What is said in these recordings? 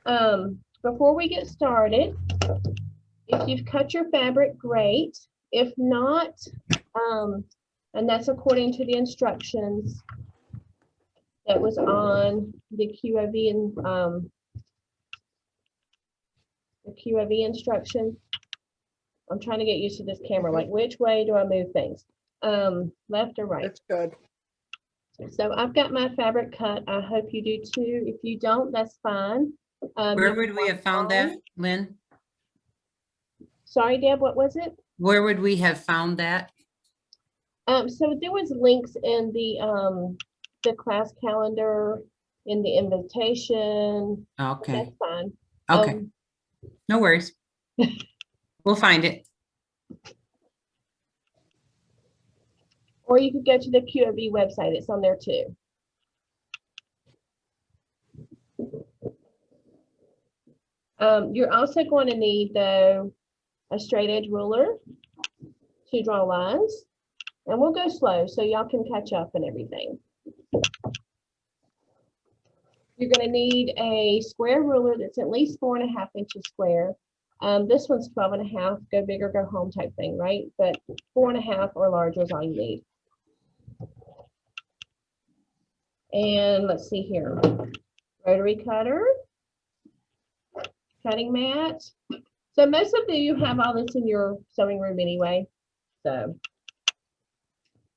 Before we get started, if you've cut your fabric, great. If not, and that's according to the instructions that was on the QOV and the QOV instructions. I'm trying to get used to this camera. Like, which way do I move things? Left or right? That's good. So I've got my fabric cut. I hope you do too. If you don't, that's fine. Where would we have found that, Lynn? Sorry, Deb, what was it? Where would we have found that? So there was links in the class calendar, in the invitation. Okay. That's fine. Okay. No worries. We'll find it. Or you could go to the QOV website. It's on there too. You're also going to need, though, a straight edge ruler to draw lines. And we'll go slow so y'all can catch up and everything. You're going to need a square ruler that's at least 4.5 inches square. This one's 12.5, go big or go home type thing, right? But 4.5 or larger is all you need. And let's see here. Rotary cutter, cutting mat. So most of you have all this in your sewing room anyway. So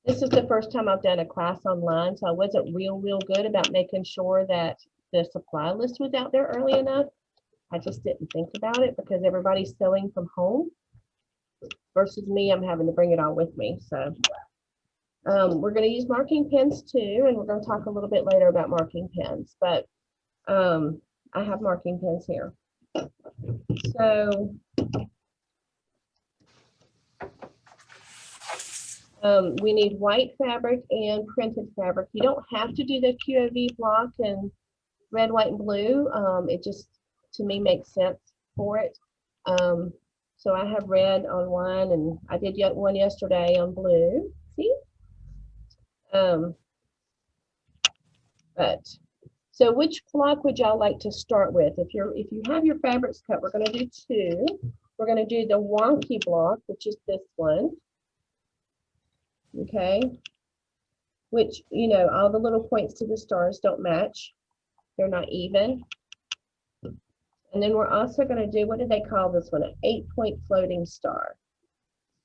this is the first time I've done a class online, so I wasn't real good about making sure that the supply list was out there early enough. I just didn't think about it because everybody's sewing from home versus me, I'm having to bring it all with me. So we're going to use marking pens too, and we're going to talk a little bit later about marking pens, but I have marking pens here. So we need white fabric and printed fabric. You don't have to do the QOV block and red, white, and blue. It just, to me, makes sense for it. So I have red on one, and I did one yesterday on blue. See? But so which block would y'all like to start with? If you have your fabrics cut, we're going to do two. We're going to do the wonky block, which is this one. Okay, which, you know, all the little points to the stars don't match. They're not even. And then we're also going to do, what do they call this one? An 8-point floating star.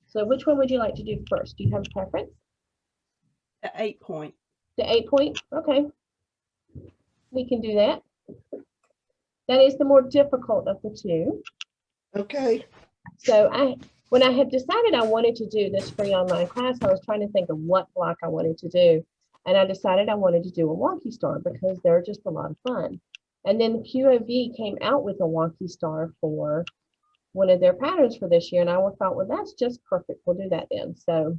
So which one would you like to do first? Do you have a preference? The 8-point. The 8-point? Okay. We can do that. That is the more difficult of the two. Okay. So when I had decided I wanted to do this free online class, I was trying to think of what block I wanted to do. And I decided I wanted to do a wonky star because they're just a lot of fun. And then the QOV came out with a wonky star for one of their patterns for this year. And I thought, well, that's just perfect. We'll do that then. So,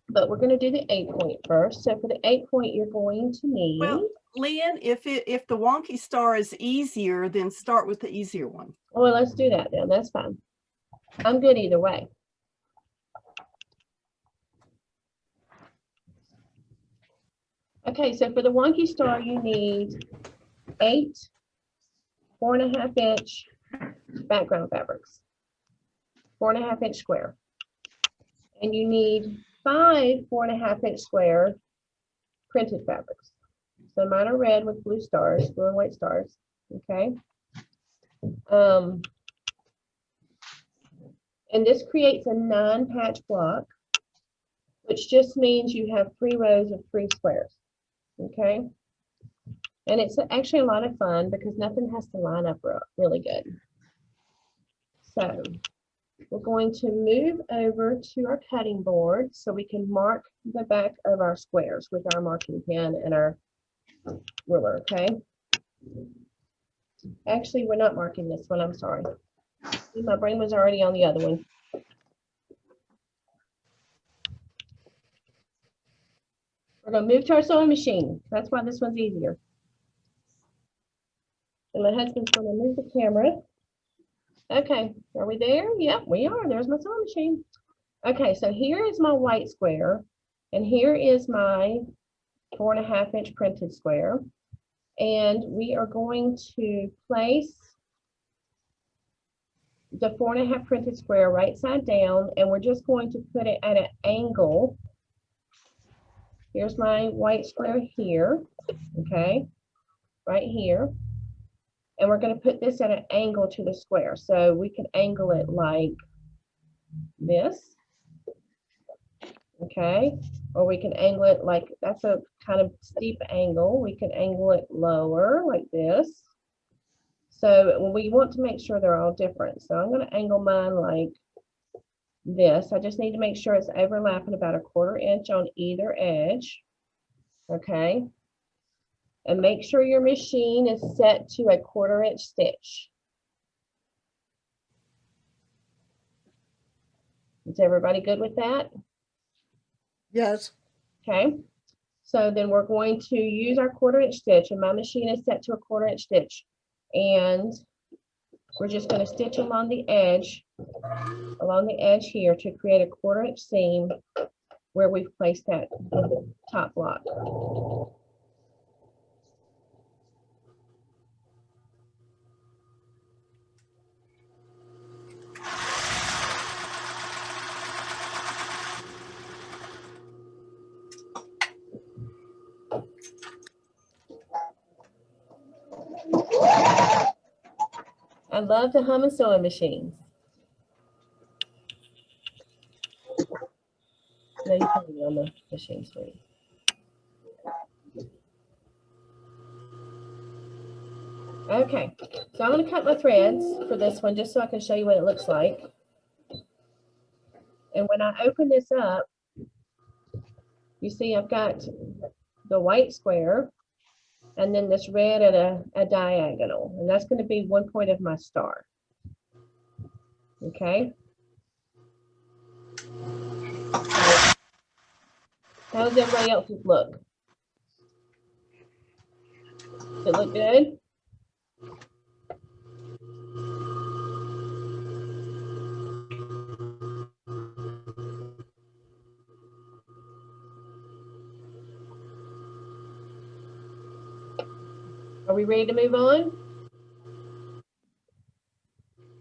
but we're going to do the 8-point first. So for the 8-point, you're going to need. Well, Lynn, if the wonky star is easier, then start with the easier one. Well, let's do that then. That's fine. I'm good either way. Okay, so for the wonky star, you need 8 4.5-inch background fabrics, 4.5-inch square, and you need 5 4.5-inch square printed fabrics. So mine are red with blue stars, blue and white stars. Okay. And this creates a 9-patch block, which just means you have 3 rows of 3 squares. Okay. And it's actually a lot of fun because nothing has to line up really good. So we're going to move over to our cutting board so we can mark the back of our squares with our marking pen and our ruler. Okay. Actually, we're not marking this one. I'm sorry. My brain was already on the other one. We're going to move to our sewing machine. That's why this one's easier. And my husband's going to move the camera. Okay, are we there? Yep, we are. There's my sewing machine. Okay, so here is my white square, and here is my 4.5-inch printed square. And we are going to place the 4.5 printed square right side down, and we're just going to put it at an angle. Here's my white square here, okay, right here. And we're going to put this at an angle to the square. So we can angle it like this, okay, or we can angle it like, that's a kind of steep angle. We can angle it lower like this. So we want to make sure they're all different. So I'm going to angle mine like this. I just need to make sure it's overlapping about 1/4 inch on either edge, okay, and make sure your machine is set to a 1/4 inch stitch. Is everybody good with that? Yes. Okay, so then we're going to use our 1/4 inch stitch, and my machine is set to a 1/4 inch stitch, and we're just going to stitch along the edge here to create a 1/4 inch seam where we've placed that top block. I love the hum and sewing machines. No, you put me on the machine, sweetie. Okay, so I'm going to cut my threads for this one just so I can show you what it looks like. And when I open this up, you see I've got the white square and then this red at a diagonal, and that's going to be one point of my star. Okay. How does everybody else's look? Does it look good? Are we ready to move on?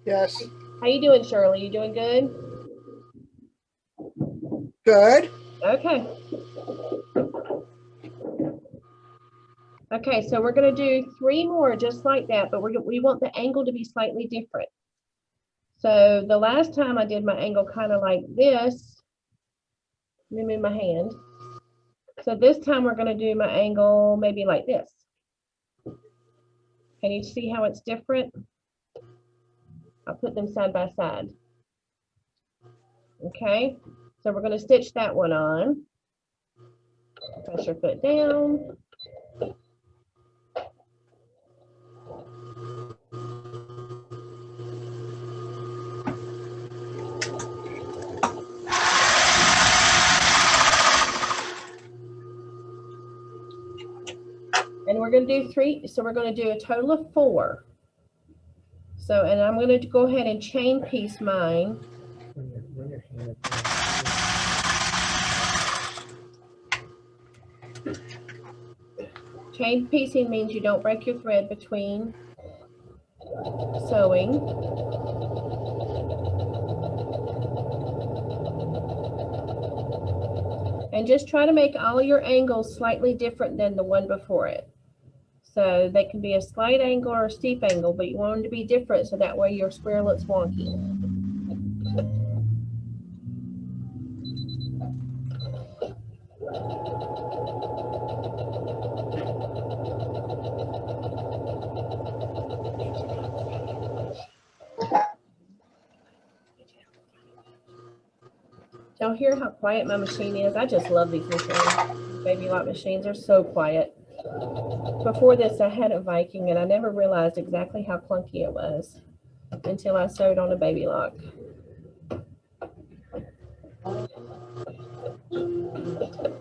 Yes. How you doing, Shirley? You doing good? Good. Okay. Okay, so we're going to do 3 more just like that, but we want the angle to be slightly different. So the last time I did my angle kind of like this. Let me move my hand. So this time we're going to do my angle maybe like this. Can you see how it's different? I'll put them side by side. Okay, so we're going to stitch that one on. Press your foot down. And we're going to do 3, so we're going to do a total of 4. So, and I'm going to go ahead and chain piece mine. Chain piecing means you don't break your thread between sewing. And just try to make all your angles slightly different than the one before it. So they can be a slight angle or a steep angle, but you want them to be different so that way your square looks wonky. Y'all hear how quiet my machine is? I just love these machines. Baby lock machines are so quiet. Before this, I had a Viking, and I never realized exactly how clunky it was until I sewed on a baby lock.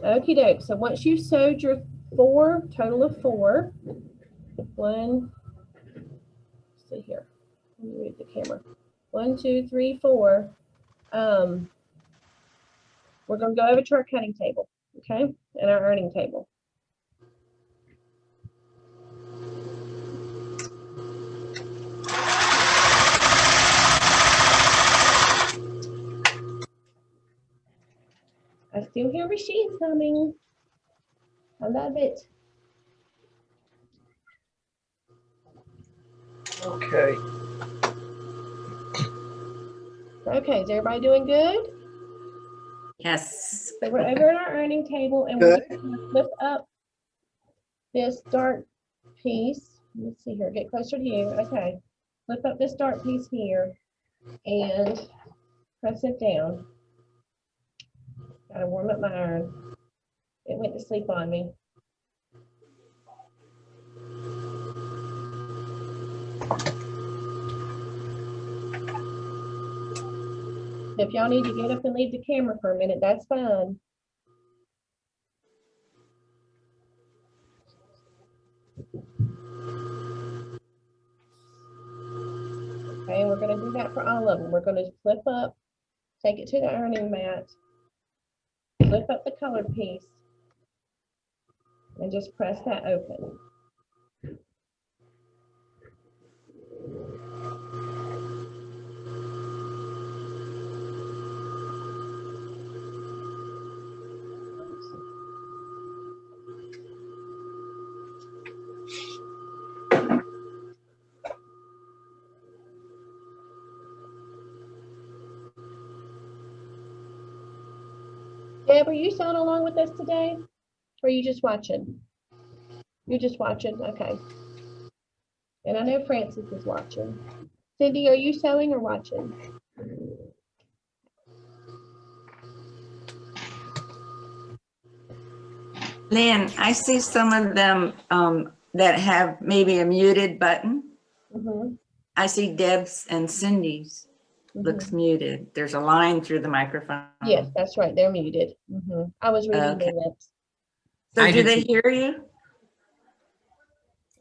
Okie doke. So once you've sewed your 4, total of 4, 1, let's see here. Let me move the camera. 1, 2, 3, 4. We're going to go over to our cutting table, okay, and our ironing table. still hear machines coming. I love it. Okay. Okay, is everybody doing good? Yes. So we're over at our earning table and we're just gonna flip up this dark piece. Let's see here, get closer to you. Okay. Flip up this dark piece here and press it down. Gotta warm up my iron. It went to sleep on me. If y'all need to get up and leave the camera for a minute, that's fine. Okay, we're gonna do that for all of them. We're gonna flip up, take it to the ironing mat, flip up the colored piece, and just press that open. Deb, are you sewing along with us today? Or are you just watching? You're just watching, okay. And I know Francis is watching. Cindy, are you sewing or watching? Lynn, I see some of them that have maybe a muted button. Mm-hmm. I see Deb's and Cindy's looks muted. There's a line through the microphone. Yes, that's right. They're muted. I was reading their lips. So I do do they too. hear you?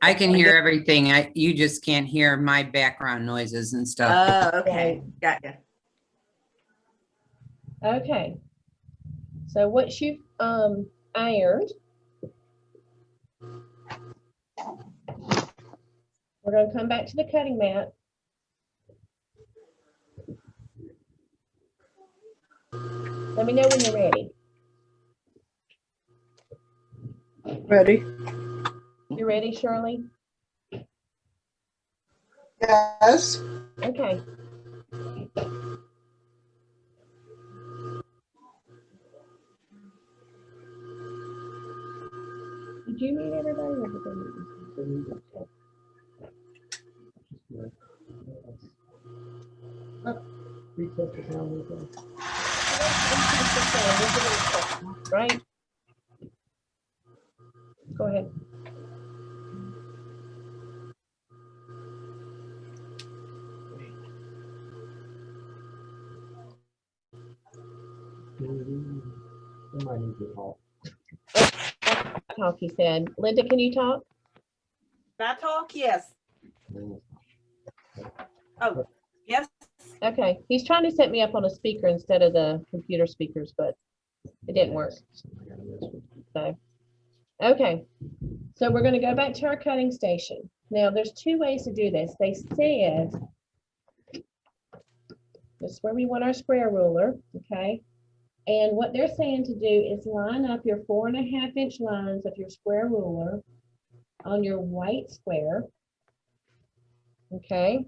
I can hear everything. You just can't hear my background noises and stuff. Oh, okay. Got you. Okay. So what you've ironed, we're going to come back to the cutting mat. Let me know when you're ready. Ready? You ready, Shirley? Yes. Okay. Did you meet everybody or did they meet you? Right? Go ahead. Somebody needs to talk. Talk, he said. Linda, can you talk? Can I talk? Yes. Oh, yes. Okay. He's trying to set me up on a speaker instead of the computer speakers, but it didn't work. So, okay. So we're going to go back to our cutting station. Now, there's two ways to do this. They said, this is where we want our square ruler, okay? And what they're saying to do is line up your 4.5 inch lines of your square ruler on your white square, okay?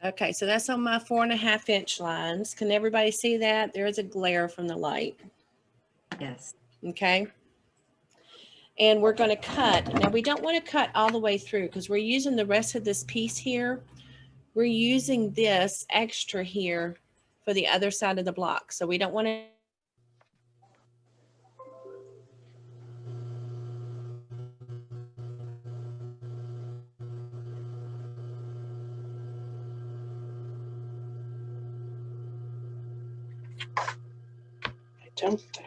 Okay, so that's on my 4.5 inch lines. Can everybody see that? There is a glare from the light. Yes. Okay. And we're going to cut. Now we don't want to cut all the way through because we're using the rest of this piece here. We're using this extra here for the other side of the block. So we don't want to. I don't think.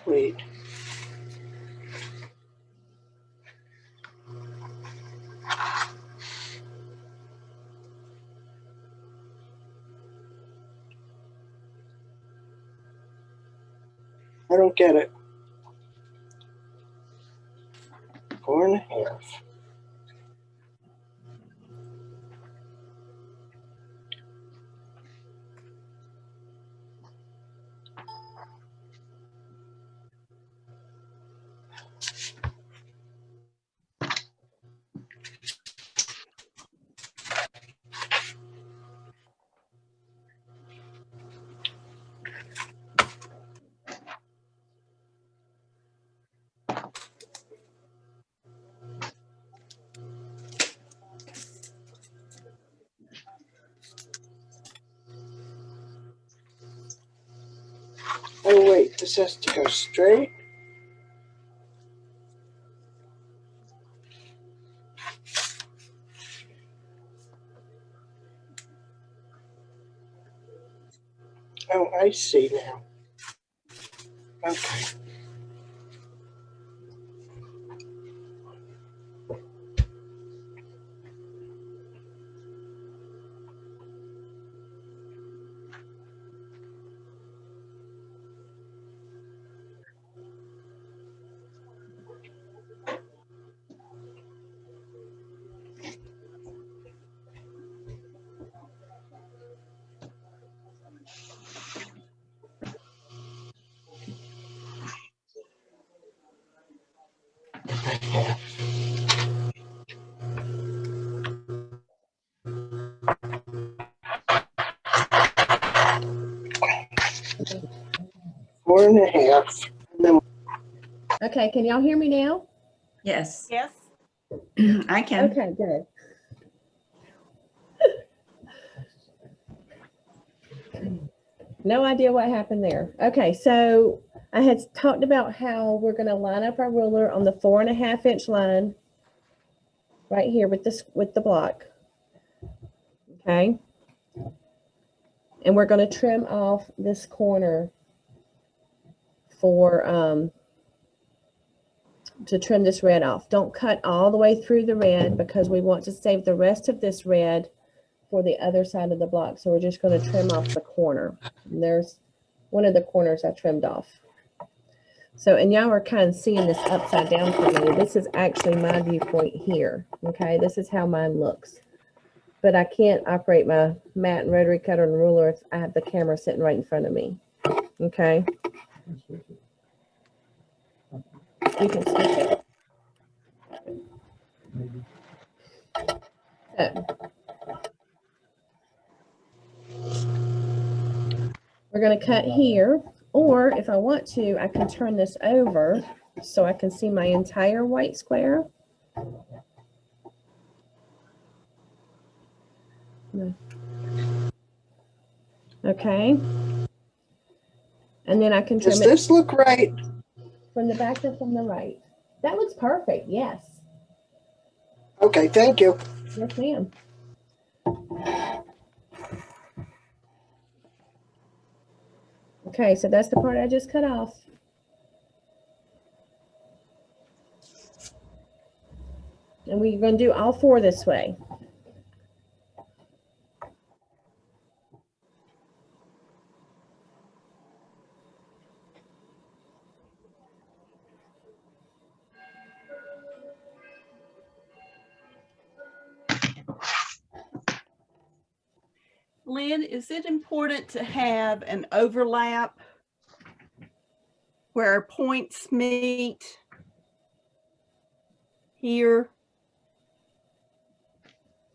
Wait. I don't get it. 4.5. Oh wait, this has to go straight. Oh, I see now. Okay. Four and a half. And then Okay, can y'all hear me now? Yes, Yes. I can. Okay, good. No idea what happened there. Okay, so I had talked about how we're going to line up our ruler on the 4.5-inch line right here with this with the block. Okay. And we're going to trim off this corner for to trim this red off. Don't cut all the way through the red because we want to save the rest of this red for the other side of the block. So we're just going to trim off the corner. And there's one of the corners I trimmed off. So, and y'all are kind of seeing this upside down for me. This is actually my viewpoint here. Okay, this is how mine looks. But I can't operate my mat and rotary cutter and ruler if I have the camera sitting right in front of me. Okay. You can switch it. So, we're going to cut here, or if I want to, I can turn this over so I can see my entire white square. Okay. And then I can trim does it this look right? from the back or from the right. That looks perfect. Yes. Okay, thank you. Yes, ma'am. Okay, so that's the part I just cut off. And we're going to do all four this way. Lynn, is it important to have an overlap where our points meet here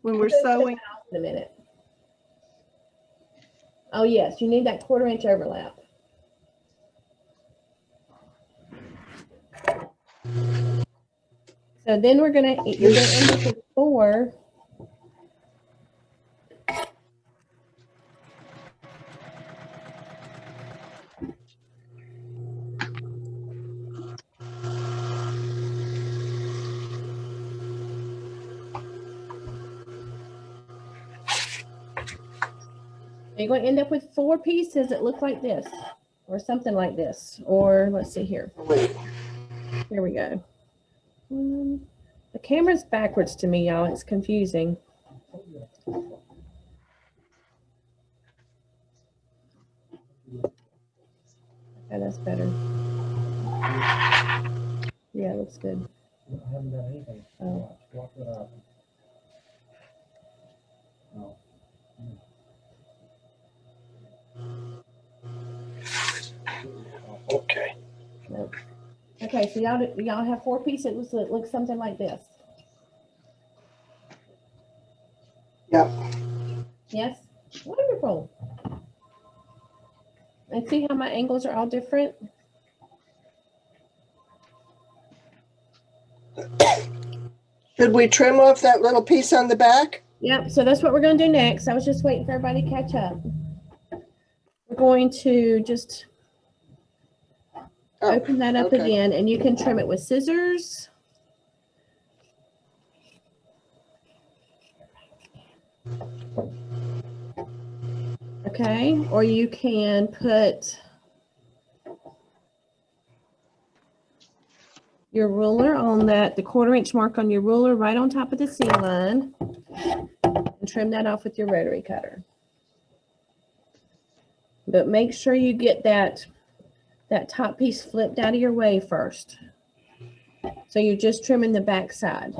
when we're sewing? In a minute. Oh, yes, you need that 1/4 inch overlap. So then you're going to end up with 4. You're going to end up with 4 pieces that look like this, or something like this. Or let's see here. Wait. Here we go. The camera's backwards to me, y'all. It's confusing. Okay, that's better. Yeah, it looks good. I haven't done anything. Oh. Watch what happens. Oh. Okay. Nope. Okay, so y'all have 4 pieces. It looks something like this. Yep. Yes? Wonderful. And see how my angles are all different? Should we trim off that little piece on the back? Yep, so that's what we're gonna do next. I was just waiting for everybody to catch up. We're going to just Oh, open that up okay. again, and you can trim it with scissors. Okay, or you can put your ruler on that, the 1/4 inch mark on your ruler right on top of the seam line, and trim that off with your rotary cutter. But make sure you get that top piece flipped out of your way first. So you're just trimming the back side.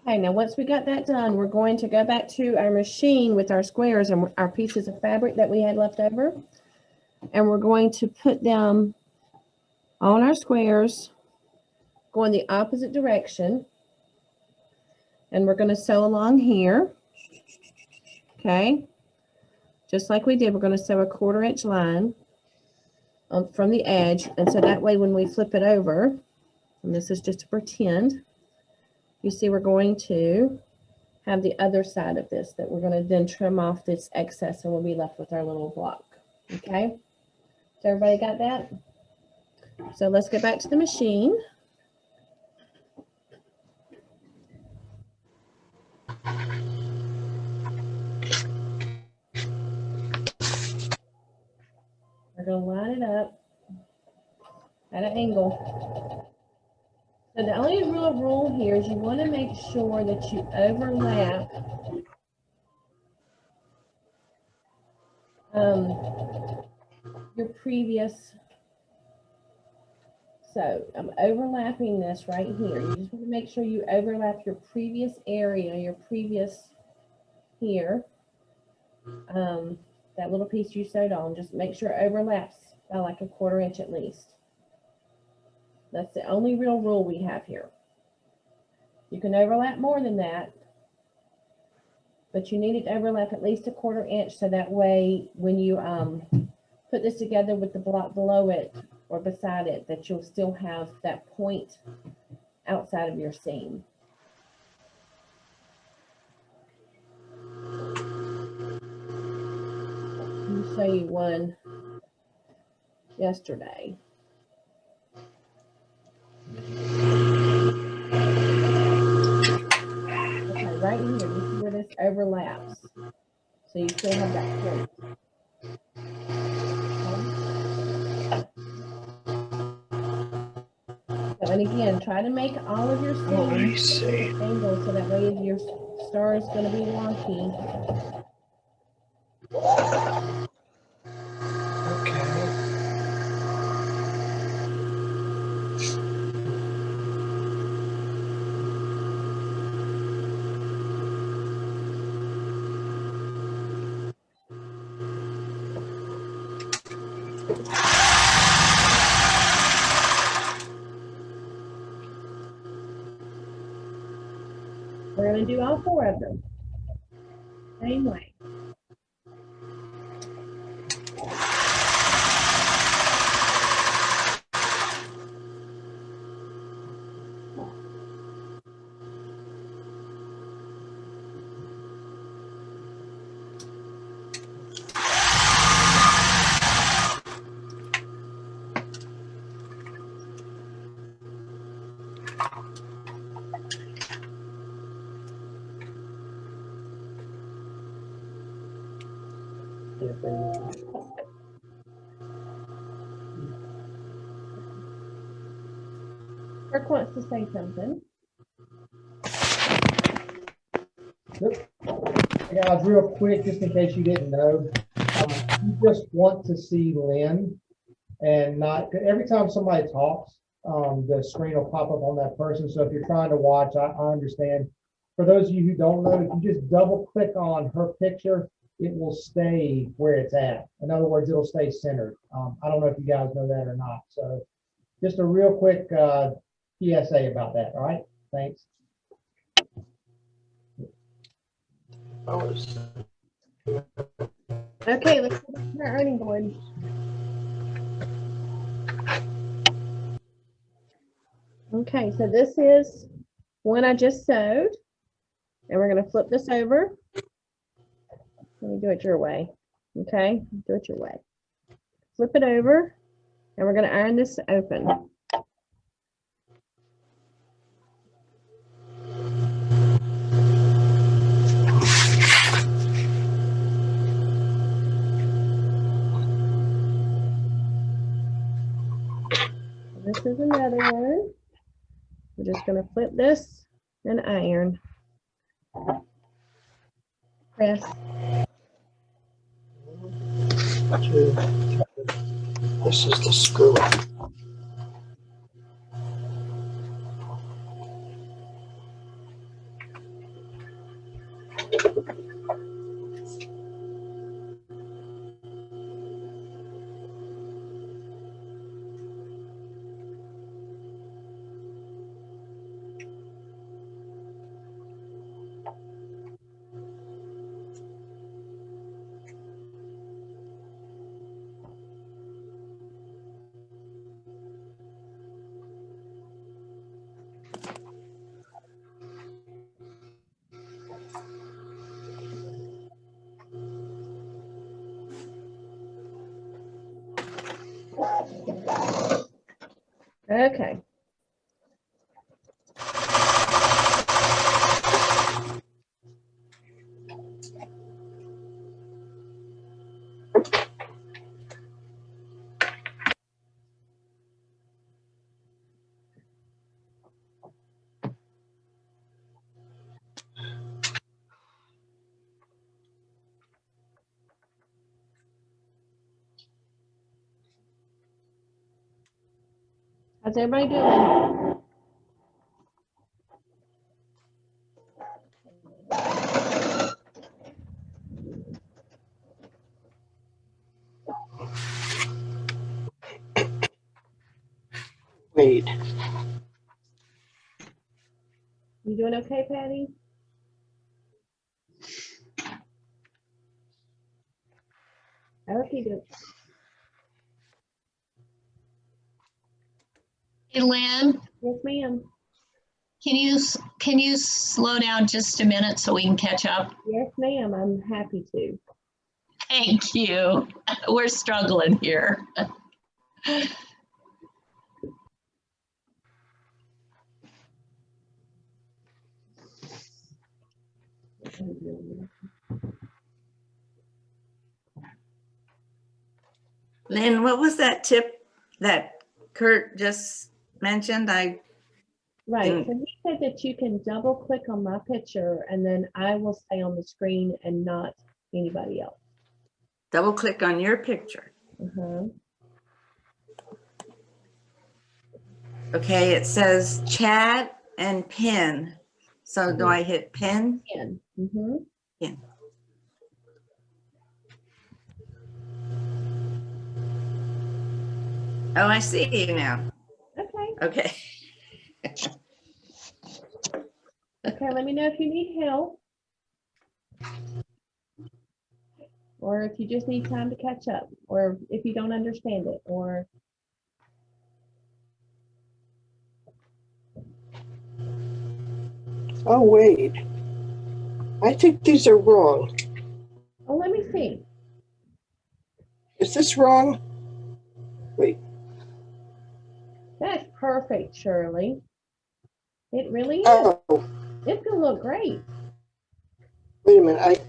Okay, now once we got that done, we're going to go back to our machine with our squares and our pieces of fabric that we had left over. And we're going to put them on our squares, going the opposite direction. And we're going to sew along here. Okay. Just like we did, we're going to sew a 1/4 inch line from the edge. And so that way when we flip it over, and this is just to pretend, you see we're going to have the other side of this that we're going to then trim off this excess, and we'll be left with our little block. Okay. So everybody got that? So let's get back to the machine. We're going to line it up at an angle. So the only real rule here is you want to make sure that you overlap your previous. So I'm overlapping this right here. You just want to make sure you overlap your previous area, your previous here. That little piece you sewed on, just make sure it overlaps by like a 1/4 inch at least. That's the only real rule we have here. You can overlap more than that, but you need it to overlap at least a 1/4 inch, so that way when you put this together with the block below it or beside it, that you'll still have that point outside of your seam. Let me show you one yesterday. Okay, right here, you see where this overlaps. So you still have that point. So, and again, try to make all of your Oh, I seams see. angles so that way if your star is going to be wonky. Okay. We're going to do all 4 of them. Same way. Kirk wants to say something. Hey guys, real quick, just in case you didn't know, you just want to see Lynn and not, every time somebody talks, the screen will pop up on that person. So if you're trying to watch, I understand. For those of you who don't know, if you just double click on her picture, it will stay where it's at. In other words, it'll stay centered. I don't know if you guys know that or not. So just a real quick PSA about that. All right, thanks. Okay, let's go back to our earning board. Okay, so this is one I just sewed, and we're going to flip this over. Let me do it your way. Okay, do it your way. Flip it over, and we're going to iron this open. This is another one. We're just going to flip this and iron. Press. This is the screw. Okay. How's everybody doing? Wait. You doing okay, Patty? I hope you do. Hey, Lynn, Yes, ma'am. can you slow down just a minute so we can catch up? Yes, ma'am. I'm happy to. Thank you. We're struggling here. Lynn, what was that tip that Kurt just mentioned? Right. So he said that you can double click on my picture and then I will stay on the screen and not anybody else. Double click on your picture. Okay, it says chat and pin. So do I hit pin? Pin. Pin. Oh, I see you now. Okay. Okay. Okay, let me know if you need help. Or if you just need time to catch up, or if you don't understand it, or Oh, wait. I think these are wrong. oh, let me see. Is this wrong? Wait. That's perfect, Shirley. It really is. Oh, It's gonna look great. wait a minute.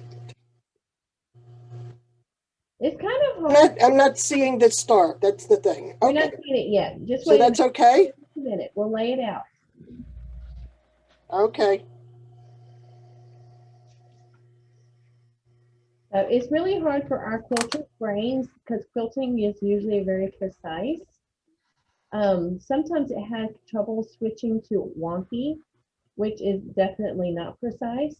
It's kind of hard. I'm not seeing the star. That's the thing. We're not Okay, seeing it yet. Just so wait that's okay? a minute. We'll lay it out. Okay. It's really hard for our quilter brains because quilting is usually very precise. Sometimes it has trouble switching to wonky, which is definitely not precise.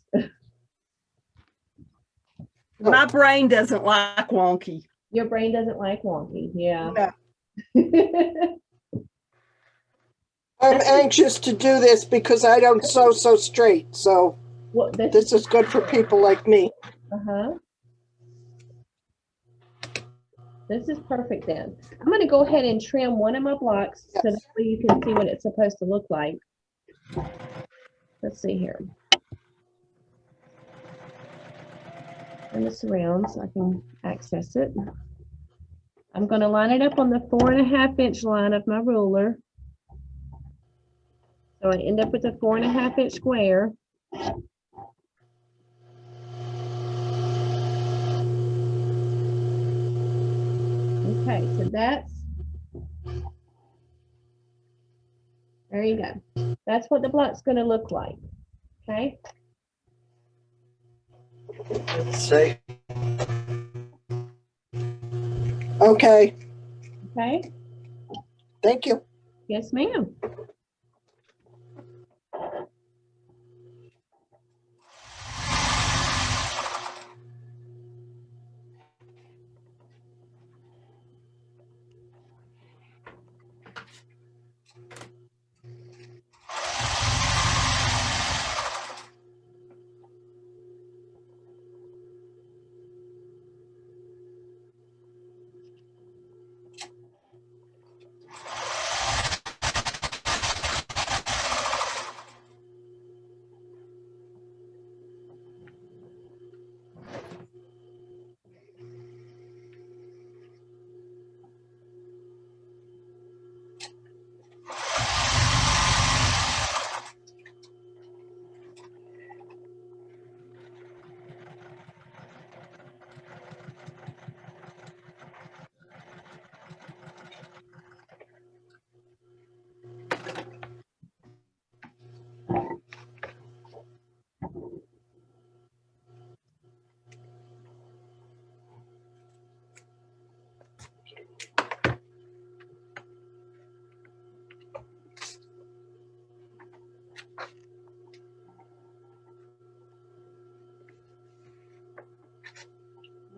My brain doesn't like wonky. Your brain doesn't like wonky, yeah. No. I'm anxious to do this because I don't sew so straight, so Well, this is good for people like me. Uh-huh. This is perfect then. I'm going to go ahead and trim one of my blocks so that way you can see what it's supposed to look like. Let's see here. Turn this around so I can access it. I'm going to line it up on the 4.5 inch line of my ruler. So I end up with a 4.5 inch square. Okay, so there you go. That's what the block's going to look like. Okay. Let's see. Okay, Okay. thank you. Yes, ma'am.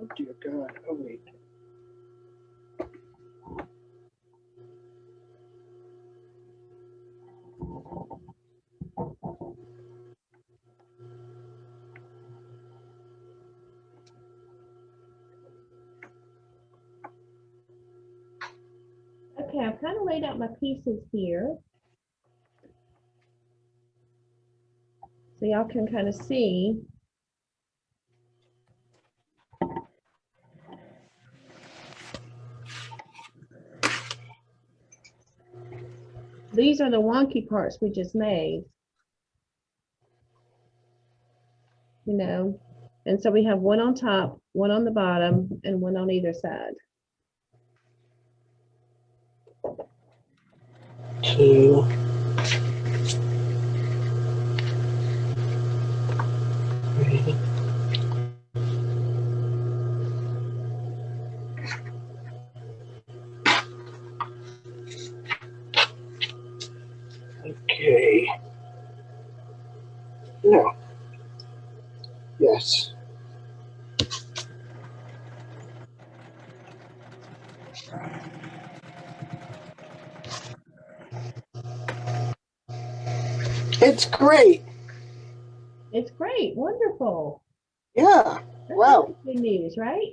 Oh dear God, oh wait. Okay, I've kind of laid out my pieces here. So y'all can kind of see. These are the wonky parts we just made. You know, and so we have one on top, one on the bottom, and one on either side. 2. Okay. No. Yes. It's great. It's great, wonderful. Yeah. That's Wow. always good news, right?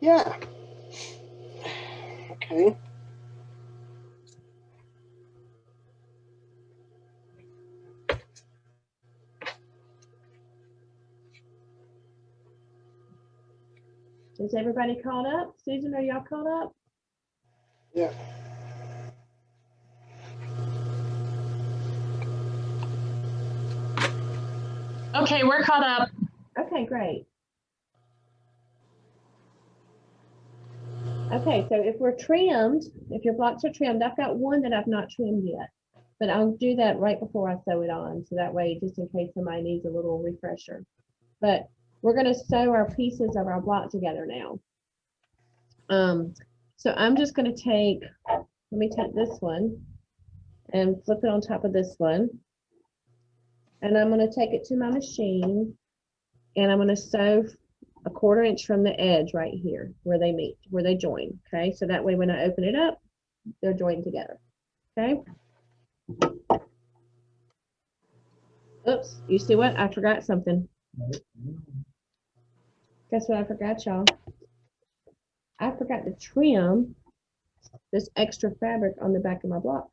Yeah. Okay. Is everybody caught up? Susan, are y'all caught up? Yeah. Okay, we're caught up. Okay, great. Okay, so if we're trimmed, if your blocks are trimmed, I've got one that I've not trimmed yet, but I'll do that right before I sew it on. So that way, just in case somebody needs a little refresher. But we're going to sew our pieces of our block together now. So I'm just going to take, let me take this one and flip it on top of this one. And I'm going to take it to my machine and I'm going to sew a 1/4 inch from the edge right here where they meet, where they join. Okay, so that way when I open it up, they're joined together. Okay. Oops, you see what? I forgot something. Guess what I forgot, y'all? I forgot to trim this extra fabric on the back of my block.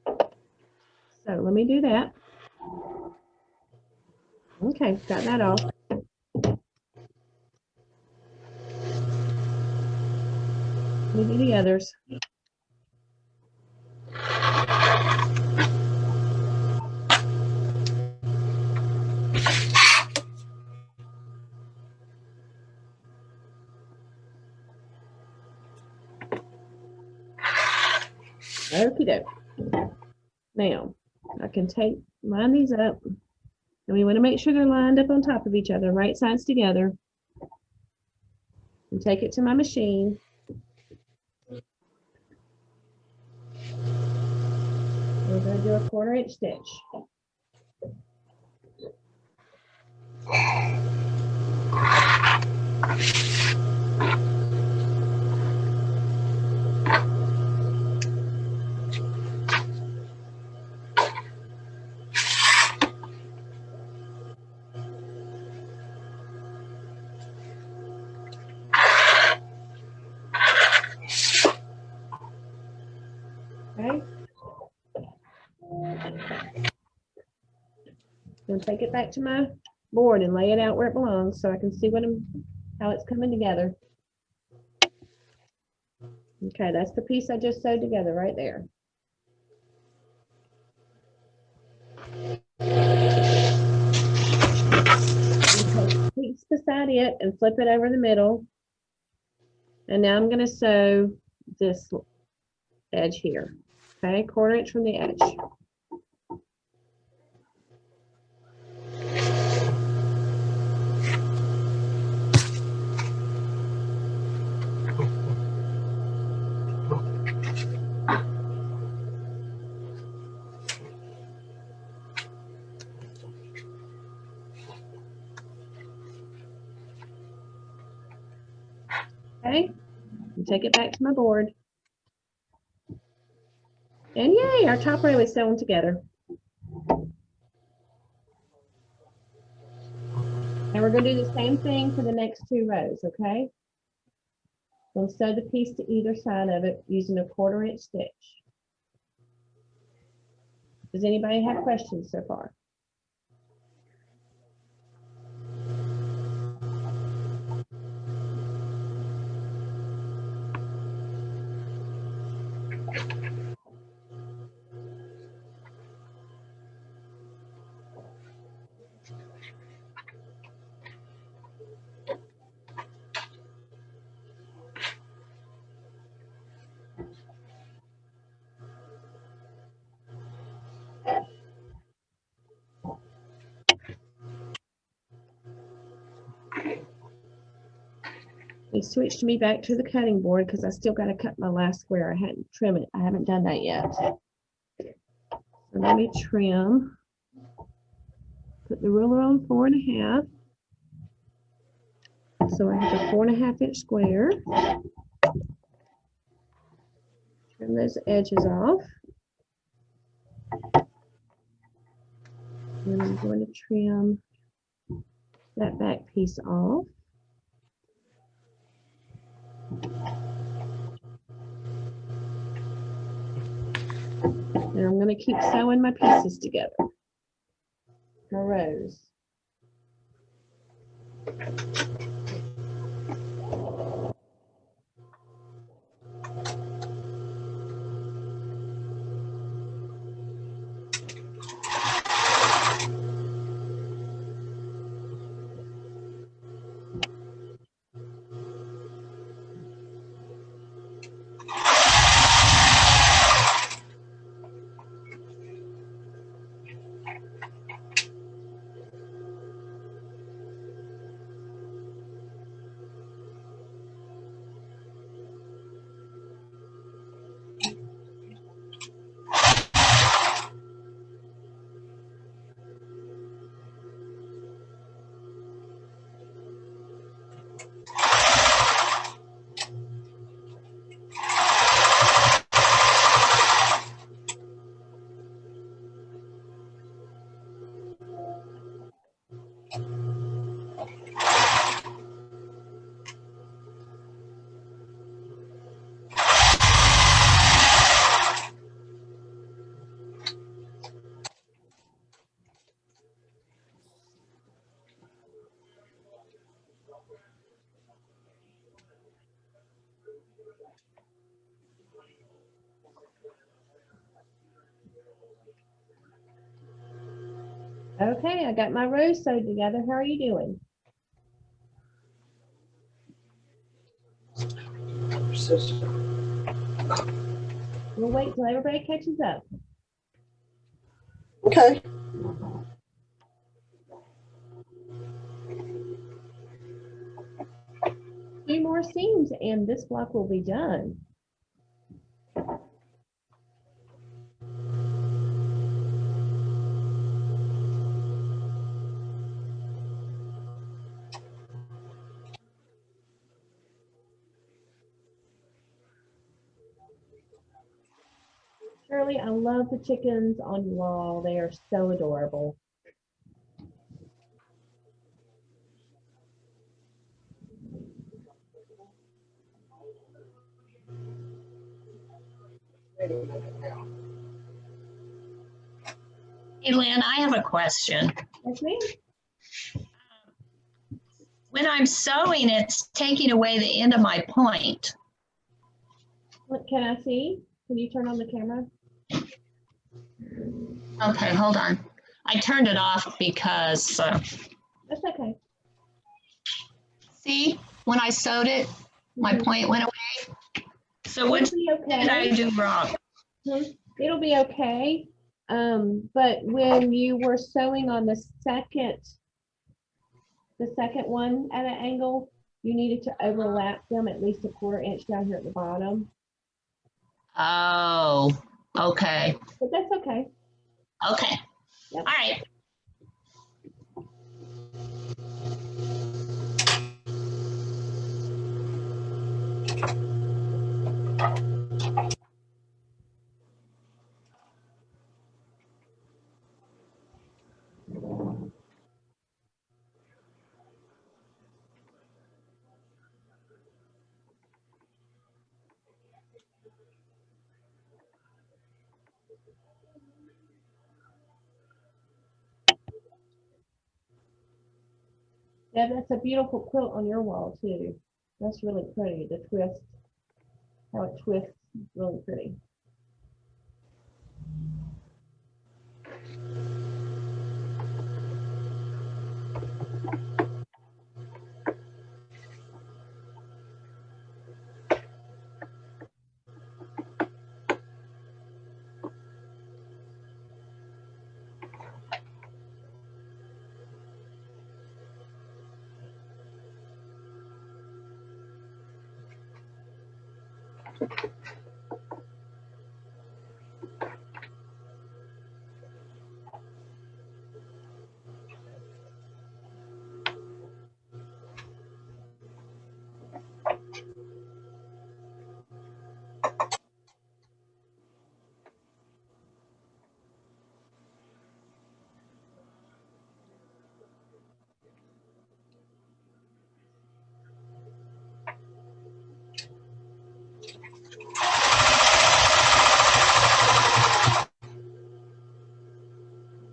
So let me do that. Okay, got that off. Let me do the others. Okie doke. Now, I can line these up. And we want to make sure they're lined up on top of each other, right sides together. And take it to my machine. We're going to do a 1/4 inch stitch. Okay. I'm going to take it back to my board and lay it out where it belongs so I can see how it's coming together. Okay, that's the piece I just sewed together right there. Take a piece beside it and flip it over the middle. And now I'm going to sew this edge here. Okay, 1/4 inch from the edge. Okay, and take it back to my board. And yay, our top row is sewn together. And we're going to do the same thing for the next 2 rows, okay? We'll sew the piece to either side of it using a 1/4 inch stitch. Does anybody have questions so far? They switched me back to the cutting board because I still got to cut my last square. I hadn't trimmed it. I haven't done that yet. So let me trim. Put the ruler on 4.5. So I have a 4.5 inch square. Trim those edges off. And I'm going to trim that back piece off. And I'm going to keep sewing my pieces together. My rows. Okay, I got my rows sewed together. How are you doing? Sister. We'll wait till everybody catches up. Okay. 2 more seams and this block will be done. Shirley, I love the chickens on your wall. They are so adorable. Wait a minute now. Hey, Lynn, I have a question. Yes, ma'am. When I'm sewing, it's taking away the end of my point. What can I see? Can you turn on the camera? Okay, hold on. I turned it off because, That's okay. see, when I sewed it, my Mhm. point went away. So what It'll be did I okay. do wrong? It'll be okay. But when you were sewing on the second one at an angle, you needed to overlap them at least a 1/4 inch down here at the bottom. Oh, okay, But that's okay. okay. Yep. All right. Yeah, that's a beautiful quilt on your wall too. That's really pretty. The twist, how it twists, is really pretty.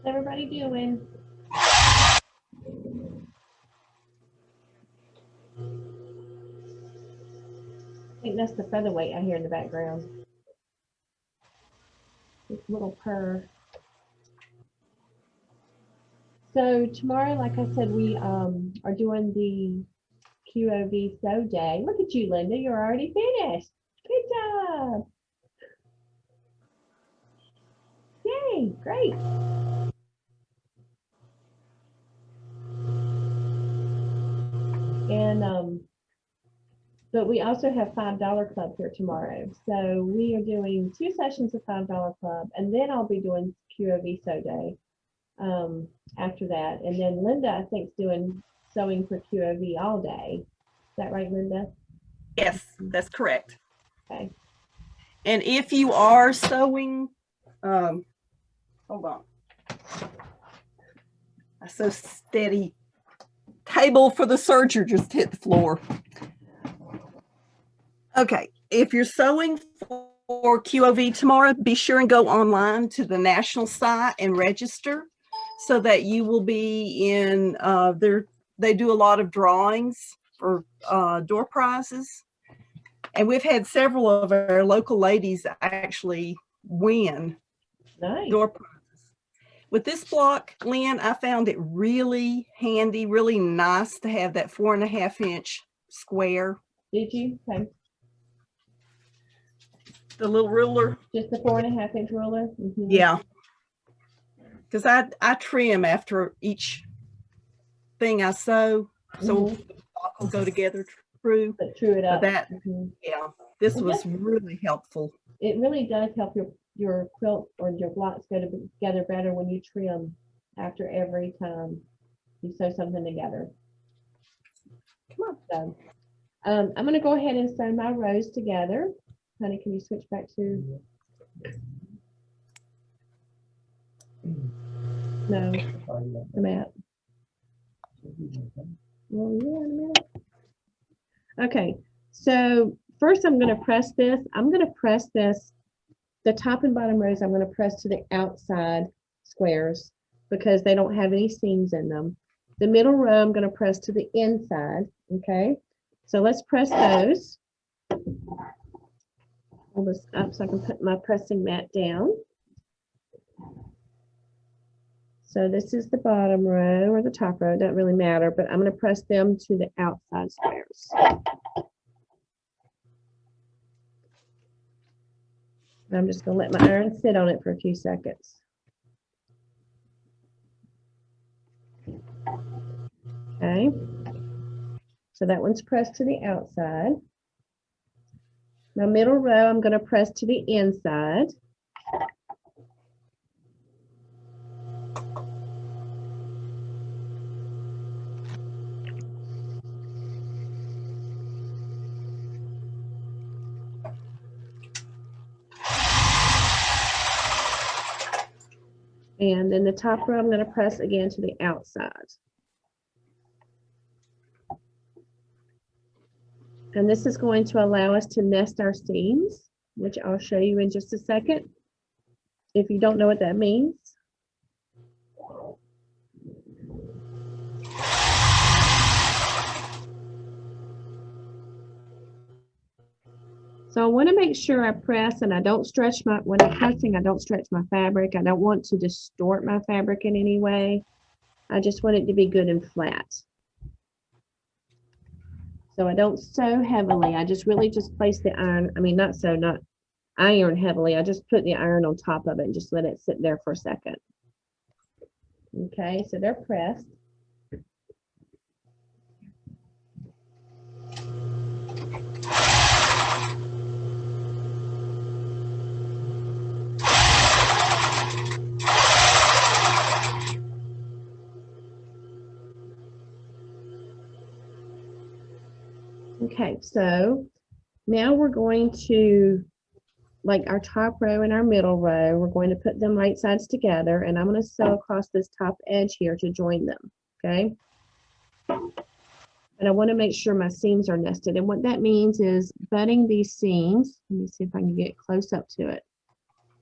What's everybody doing? I think that's the featherweight I hear in the background. This little purr. So tomorrow, like I said, we are doing the QOV sew day. Look at you, Linda. You're already finished. Good job. Yay, great. And but we also have $5 club here tomorrow. So we are doing 2 sessions of $5 club, and then I'll be doing QOV sew day after that. And then Linda, I think, is doing sewing for QOV all day. Is that right, Linda? Yes, that's correct. Okay. And if you are sewing, hold on. That's so steady. Table for the searcher just hit the floor. Okay, if you're sewing for QOV tomorrow, be sure and go online to the national site and register so that you will be in they do a lot of drawings for door prizes. And we've had several of our local ladies actually win Nice. door prizes. With this block, Lynn, I found it really handy, really nice to have that 4.5-inch square, Did you? Okay. the little ruler. Just the 4.5-inch ruler? Mhm. Yeah. Because I trim after each thing I sew, so Mhm. the block will go together true. But true it But up. that, Mhm. yeah, this Well, was really helpful. It really does help your quilt or your blocks go together better when you trim after every time you sew something together. Come on. So, I'm going to go ahead and sew my rows together. Honey, can you switch back to? No, I'm at. Well, yeah, in a minute. Okay, so first I'm going to press this. I'm going to press this, the top and bottom rows, I'm going to press to the outside squares because they don't have any seams in them. The middle row, I'm going to press to the inside. Okay, so let's press those. Hold this up so I can put my pressing mat down. So this is the bottom row or the top row, doesn't really matter, but I'm going to press them to the outside squares. And I'm just going to let my iron sit on it for a few seconds. Okay. So that one's pressed to the outside. My middle row, I'm going to press to the inside. And then the top row, I'm going to press again to the outside. And this is going to allow us to nest our seams, which I'll show you in just a second. If you don't know what that means. So I want to make sure I press and I don't stretch when I'm pressing, I don't stretch my fabric. I don't want to distort my fabric in any way. I just want it to be good and flat. So I don't sew heavily. I just really just place the iron. I mean, not iron heavily. I just put the iron on top of it and just let it sit there for a second. Okay, so they're pressed. Okay, so now we're going to, like our top row and our middle row, we're going to put them right sides together, and I'm going to sew across this top edge here to join them, okay? And I want to make sure my seams are nested, and what that means is butting these seams. Let me see if I can get close up to it.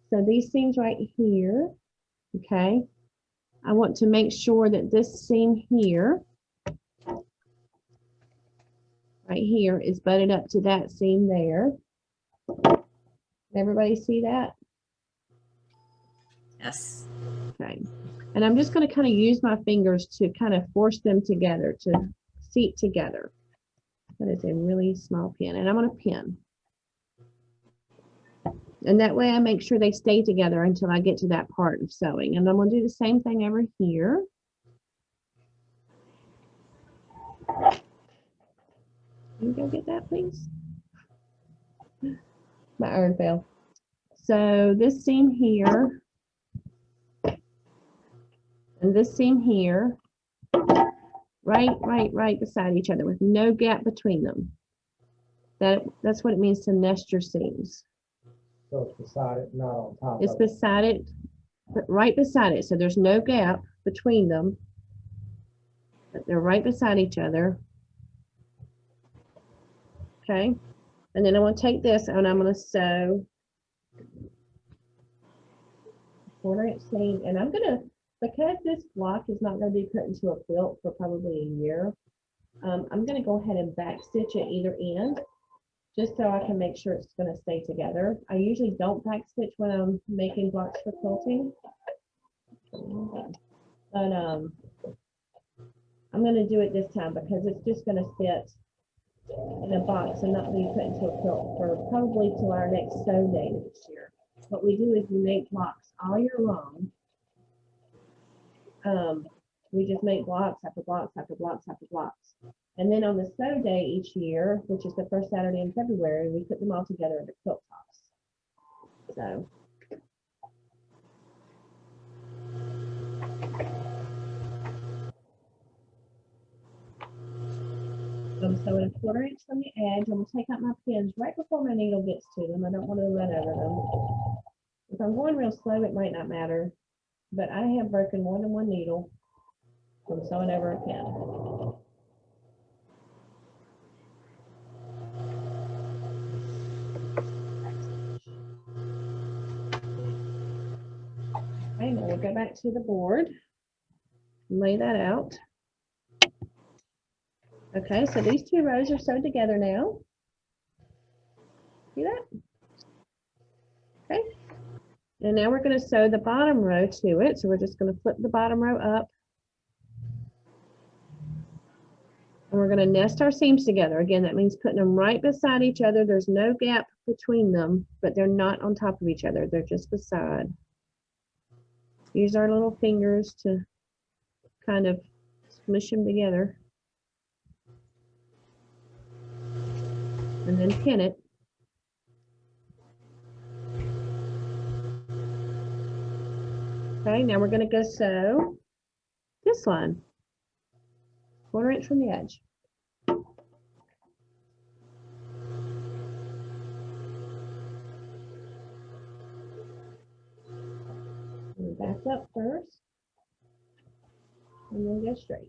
So these seams right here, okay? I want to make sure that this seam here, right here, is butted up to that seam there. Everybody see that? Yes. Okay. And I'm just going to kind of use my fingers to kind of force them together, to seat together. That is a really small pin, and I'm going to pin. And that way I make sure they stay together until I get to that part of sewing. And I'm going to do the same thing over here. Can you go get that, please? My iron fell. So this seam here and this seam here, right beside each other with no gap between them. That's what it means to nest your seams. So it's beside it, not on top It's of it. beside it, but right beside it. So there's no gap between them. But they're right beside each other. Okay. And then I want to take this and I'm going to sew 1/4-inch seam. And I'm going to, because this block is not going to be put into a quilt for probably a year, I'm going to go ahead and back stitch at either end, just so I can make sure it's going to stay together. I usually don't back stitch when I'm making blocks for quilting. But I'm gonna do it this time because it's just gonna sit in a box and not be put into a quilt for probably till our next sew day next year. What we do is we make blocks all year long. We just make blocks after blocks after blocks after blocks. And then on the sew day each year, which is the first Saturday in February, we put them all together into quilt tops. So. I'm sewing a 1/4 inch from the edge. I'm gonna take out my pins right before my needle gets to them. I don't want to run over them. If I'm going real slow, it might not matter, but I have broken more than one needle from sewing over a pin. Okay, now we'll go back to the board, lay that out. Okay, so these 2 rows are sewed together now. See that? Okay. And now we're going to sew the bottom row to it. So we're just going to flip the bottom row up. And we're going to nest our seams together. Again, that means putting them right beside each other. There's no gap between them, but they're not on top of each other. They're just beside. Use our little fingers to kind of smush them together. And then pin it. Okay, now we're going to go sew this line. 1/4 inch from the edge. Back up first, and then go straight.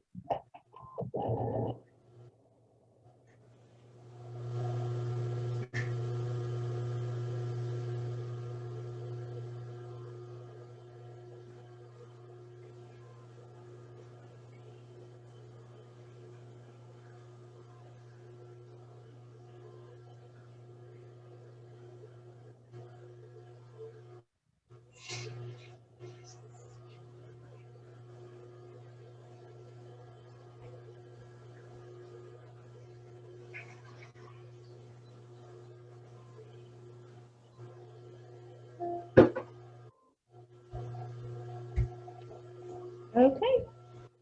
Okay,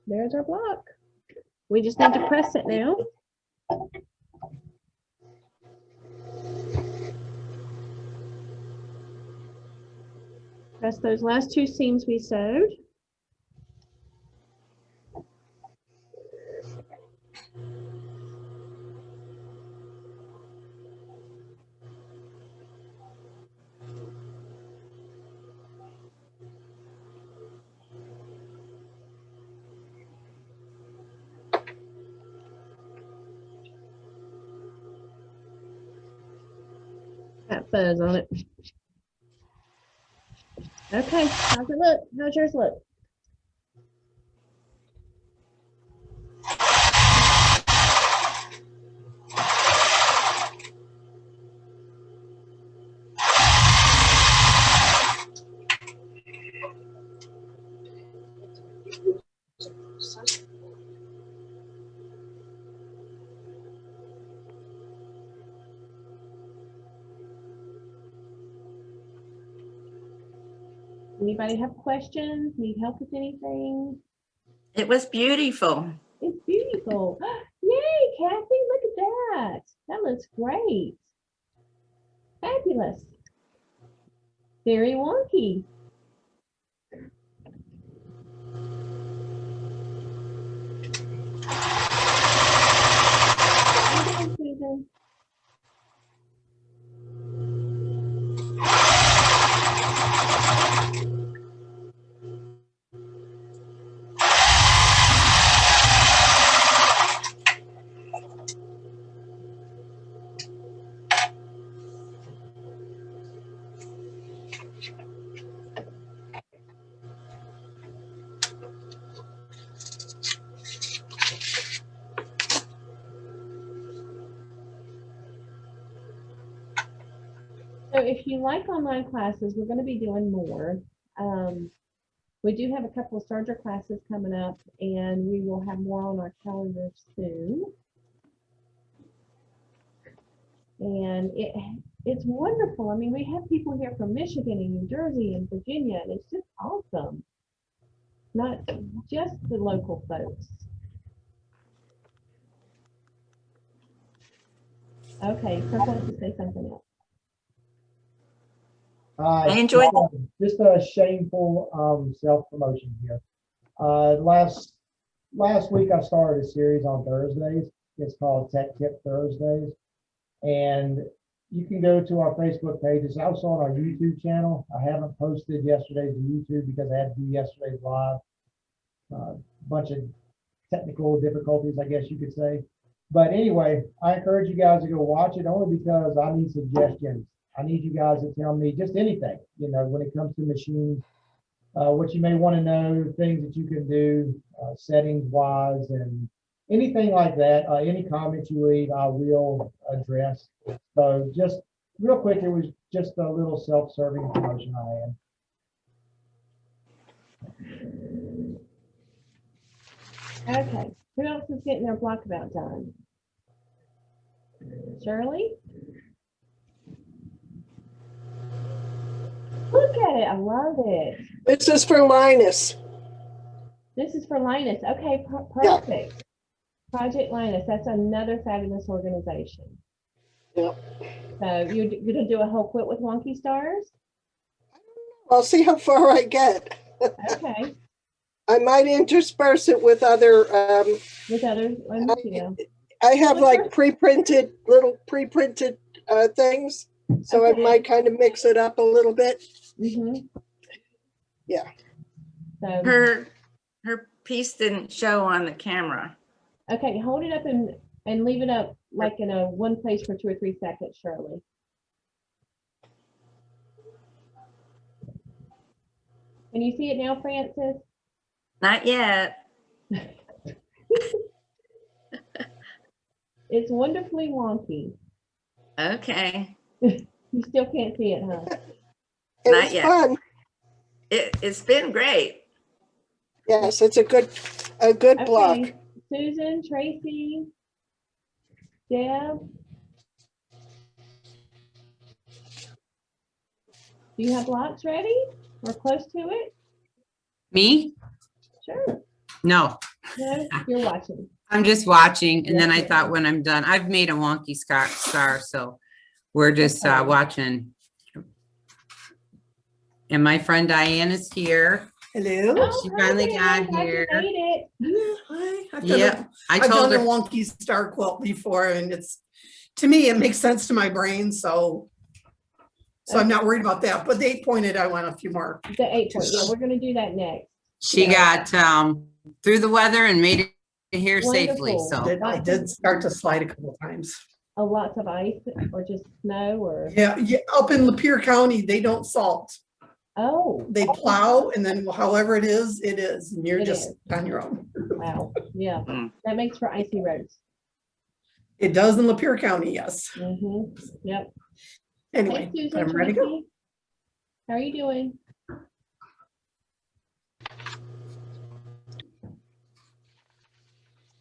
there's our block. We just need to press it now. Press those last 2 seams we sewed. Got fuzz on it. Okay, how's it look? How's yours look? Anybody have questions? Need help with anything? It was beautiful. It's beautiful. Yay, Kathy, look at that. That looks great. Fabulous. Very wonky. Okay, Susan. So if you like online classes, we're going to be doing more. We do have a couple of serger classes coming up, and we will have more on our calendar soon. And it's wonderful. I mean, we have people here from Michigan and New Jersey and Virginia, and it's just awesome. Not just the local folks. Okay, Chris wants to say something else. I enjoyed just a shameful self-promotion here. Last week I started a series on Thursdays. It's called Tech Tip Thursdays. And you can go to our Facebook page. It's also on our YouTube channel. I haven't posted yesterday's to YouTube because I had to do yesterday's live. Bunch of technical difficulties, I guess you could say. But anyway, I encourage you guys to go watch it only because I need suggestions. I need you guys to tell me just anything, when it comes to machines, what you may want to know, things that you can do, settings wise, and anything like that. Any comments you leave, I will address. So just real quick, it was just a little self-serving promotion I had. Okay, who else is getting their block about done? Shirley? Look at it, I love it. This is for Linus. This is for Linus. Okay, Yeah. perfect. Project Linus, that's another fabulous organization. Yep. So you're gonna do a whole quilt with wonky stars? I'll see how far I get. Okay, I might intersperse it with other, with other ones, yeah. I have like little pre-printed things. So Okay. I might kind of mix it up a little bit. Mm-hmm. Yeah. So, Her piece didn't show on the camera. okay, hold it up and leave it up like in a one place for 2 or 3 seconds, Shirley. Can you see it now, Francis? Not yet. It's wonderfully wonky. Okay. You still can't see it, huh? It Not was yet. fun. It's been great. Yes, it's a good block. Okay, Susan, Tracy, Deb. Do you have blocks ready or close to it? Me? Sure. No, No, you're watching. I'm just watching. And then I Okay. thought when I'm done, I've made a wonky star, so we're just Okay. watching. And my friend Diane is here. Hello. Oh, She hi, finally Diane. got Glad you here. made it. Yeah, hi. I've done Yep, I I've told done a her, wonky star quilt before, and to me, it makes sense to my brain, so I'm not worried about that. But the 8-pointed, I want a few more. The 8-point. Yeah, we're gonna do that next. she got through the weather and made it here safely, Wonderful. so. I did start to slide a couple of times. Oh, lots of ice or just snow or, Yeah, up in Lapeer County, they don't salt. oh, They plow, and then however it is, and you're It just is. on your own. wow. Yeah, Mm. that makes for icy roads. It does in Lapeer County, yes. Mm-hmm. Yep. Anyway, Hey, Susan, I'm ready to go. Tracy. How are you doing?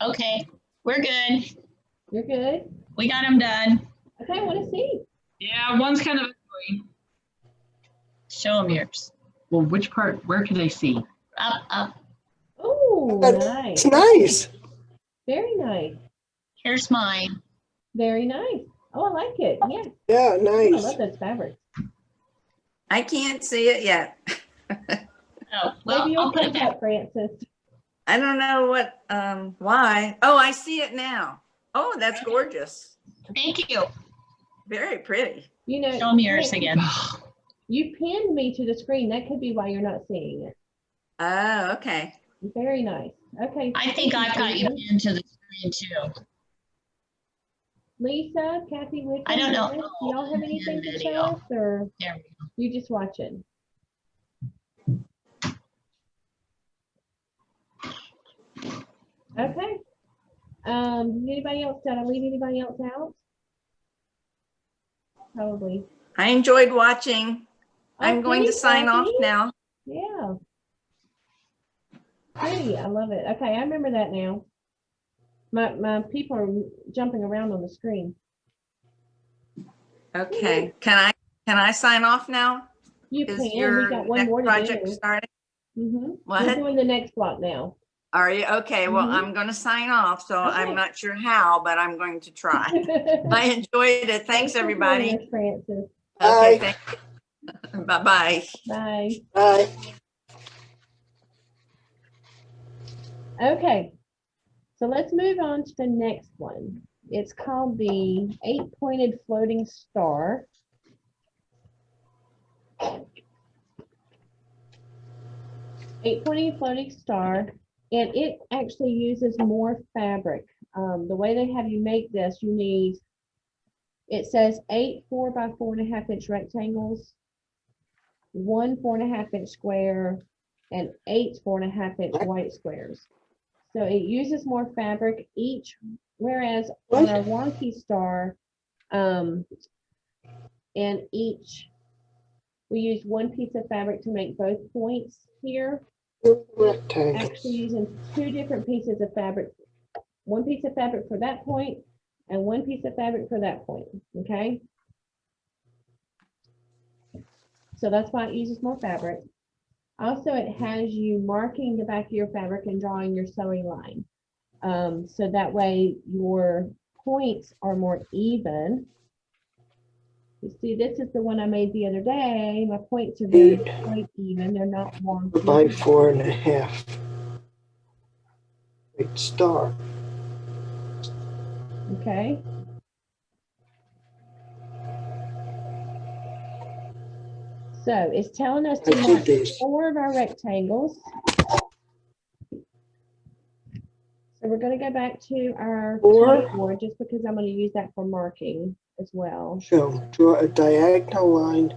Okay, we're good. You're good? We got them done. Okay, I want to see. Yeah, one's kind of annoying. Show them yours. Well, which part? Where can I see? Up. Oh, That's nice. nice. Very nice. Here's mine. Very nice. Oh, I like it. Yeah. Yeah, I nice. love those fabrics. I can't see it yet. Oh, well, Maybe I'll you'll put it catch back. up, Francis. I don't know what, why. Oh, I see it now. Oh, that's gorgeous. Thank you. Very pretty. You know, Show them yours again. you pinned me to the screen. That could be why you're not seeing it. Oh, okay. Very nice. Okay. I think I've got you Susan. into the screen too. Lisa, Kathy, Wickham, I don't know. Dennis, do y'all have anything to show Video. us or There we go. you just watching? Okay. Anybody else? Did I leave anybody else out? Probably. I enjoyed watching. I'm Oh, going to please, sign off Kathy. now. Yeah. Pretty, I love it. Okay, I remember that now. My people are jumping around on the screen. Okay, can I sign off now? You Is can, we your got one next more to project do. starting? We're What? doing the next block now. Are you? Okay, well, Mhm. I'm gonna sign off, so Okay. I'm not sure how, but I'm going to try. I enjoyed it. Thanks, for joining everybody. us, Francis. Okay, Bye. thank you. Bye-bye. Bye. Bye. Okay, so let's move on to the next one. It's called the 8-pointed floating star. Eight-pointed floating star, and it actually uses more fabric. The way they have you make this, you need, it says 8 4 by 4.5 inch rectangles, 1 4.5 inch square, and 8 4.5 inch white squares. So it uses more fabric each, whereas on our wonky star, and each, we use one piece of fabric to make both points here. Rectangles. Actually using 2 different pieces of fabric. One piece of fabric for that point and one piece of fabric for that point, okay? So that's why it uses more fabric. Also, it has you marking the back of your fabric and drawing your sewing line. So that way your points are more even. You see, this is the one I made the other day. My points are very quite even. They're not wonky. By 4.5. Great star. Okay. So it's telling us to I mark did this. 4 of our rectangles. So we're going to go back to our 4. board just because I'm going to use that for marking as well. So draw a diagonal line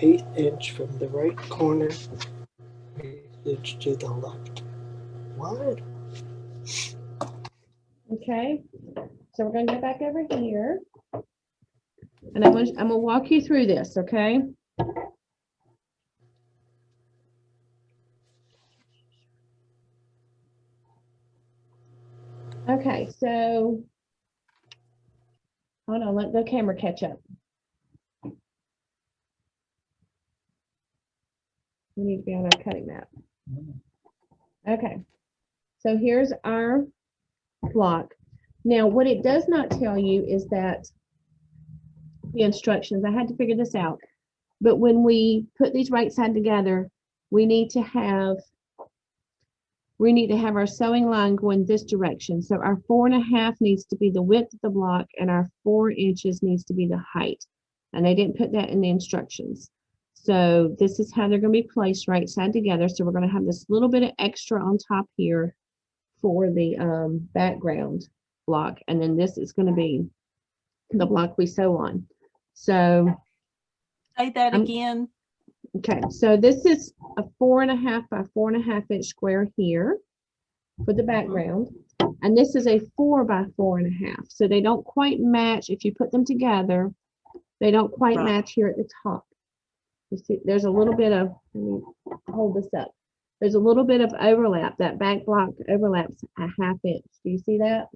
1/8 inch from the right corner inch to the left. What? Okay. So we're going to go back over here. And I'm going to walk you through this, okay? Okay, so hold on, let the camera catch up. We need to be on our cutting mat. Okay, so here's our block. Now, what it does not tell you is that the instructions, I had to figure this out, but when we put these right side together, we need to have our sewing line going this direction. So our 4.5 needs to be the width of the block and our 4 inches needs to be the height. And they didn't put that in the instructions. So this is how they're going to be placed right side together. So we're going to have this little bit of extra on top here for the background block. And then this is going to be the block we sew on. So Say that again. okay, so this is a 4.5 by 4.5 inch square here for the background. And this is a 4 by 4.5. So they don't quite match. If you put them together, they don't quite match here at the top. You see, there's a little bit of, let me hold this up. There's a little bit of overlap. That back block overlaps a 1/2 inch. Do you see that?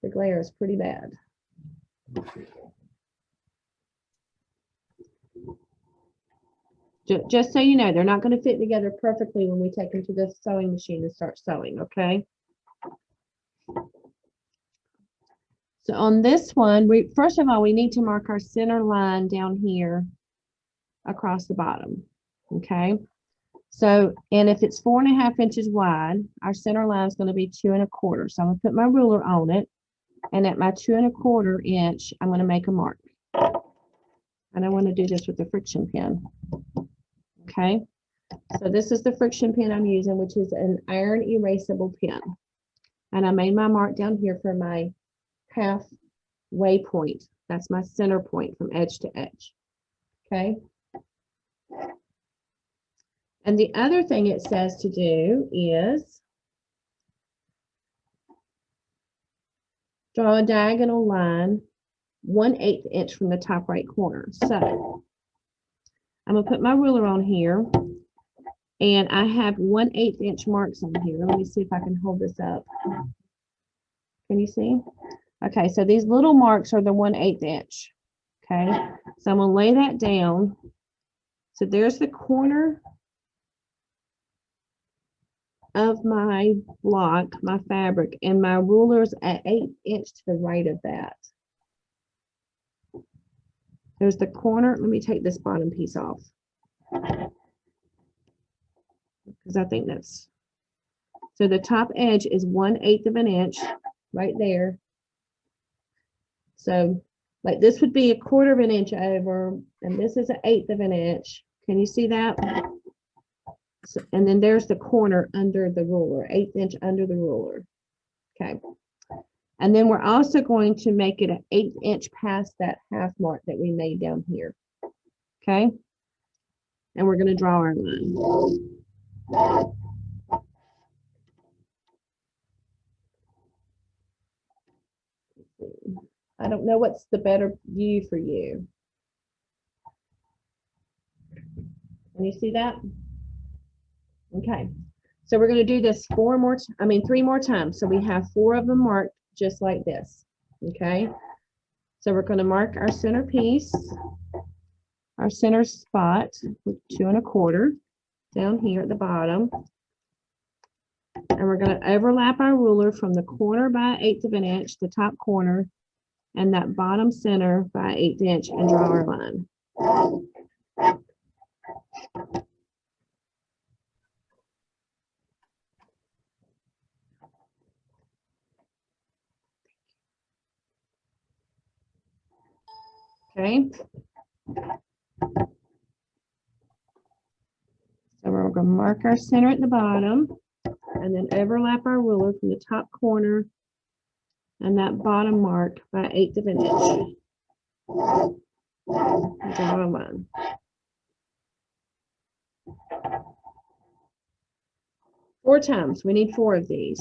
The glare is pretty bad. Just so you know, they're not going to fit together perfectly when we take them to the sewing machine and start sewing, okay? So on this one, first of all, we need to mark our center line down here across the bottom, okay? So, and if it's 4.5 inches wide, our center line is going to be 2 1/4. So I'm going to put my ruler on it, and at my 2 1/4 inch, I'm going to make a mark. And I want to do this with the friction pin. Okay, so this is the friction pin I'm using, which is an iron erasable pin. And I made my mark down here for my halfway point. That's my center point from edge to edge. Okay. And the other thing it says to do is draw a diagonal line 1/8 inch from the top right corner. So I'm going to put my ruler on here, And I have 1/8 inch marks on here. Let me see if I can hold this up. Can you see? Okay, so these little marks are the 1/8 inch. Okay, so I'm gonna lay that down. So there's the corner of my block, my fabric, and my ruler's at 1/8 inch to the right of that. There's the corner. Let me take this bottom piece off, because I think that's, so the top edge is 1/8 of an inch right there. So like this would be 1/4 of an inch over, and this is 1/8 of an inch. Can you see that? So, and then there's the corner under the ruler, 1/8 inch under the ruler. Okay. And then we're also going to make it an 1/8 inch past that half mark that we made down here. Okay. And we're going to draw our line. I don't know what's the better view for you. Can you see that? Okay. So we're going to do this 3 more times. So we have 4 of them marked just like this. Okay. So we're going to mark our center piece, our center spot with 2 1/4 down here at the bottom. And we're going to overlap our ruler from the corner by 1/8 of an inch, the top corner, and that bottom center by 1/8 inch, and draw our line. Okay. So we're going to mark our center at the bottom, and then overlap our ruler from the top corner and that bottom mark by 1/8 of an inch. Draw a line. Four times. We need 4 of these.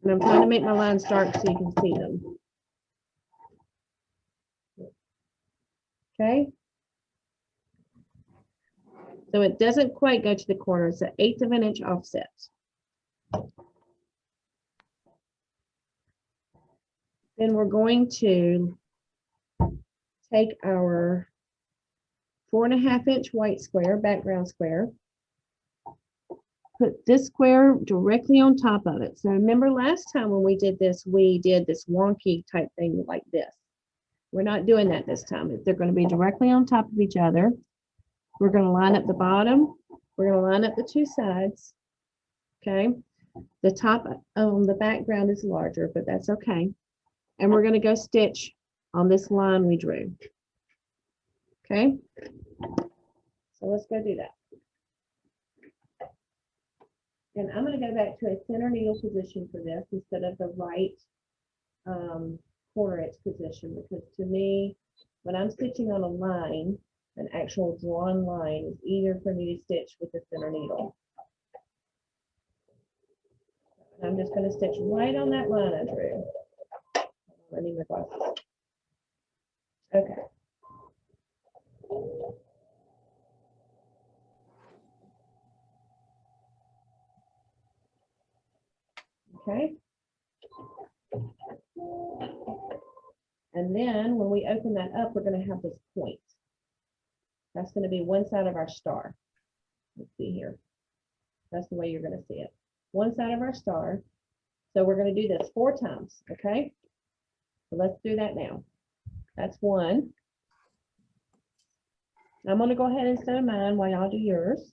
And I'm trying to make my lines dark so you can see them. Okay. So it doesn't quite go to the corner. It's an 1/8 of an inch offset. Then we're going to take our 4 1/2 inch white square, background square, put this square directly on top of it. So remember last time when we did this wonky type thing like this. We're not doing that this time. They're going to be directly on top of each other. We're going to line up the bottom. We're going to line up the 2 sides. Okay. The top on the background is larger, but that's okay. And we're going to go stitch on this line we drew. Okay. So let's go do that. And I'm going to go back to a center needle position for this instead of the right corner edge position, because to me, when I'm stitching on a line, an actual drawn line, it's easier for me to stitch with the center needle. I'm just going to stitch right on that line I drew. I need my glasses. Okay. Okay. And then when we open that up, we're going to have this point. That's going to be one side of our star. Let's see here. That's the way you're going to see it. One side of our star. So we're going to do this 4 times. Okay. So let's do that now. That's 1. I'm going to go ahead and sew mine while y'all do yours.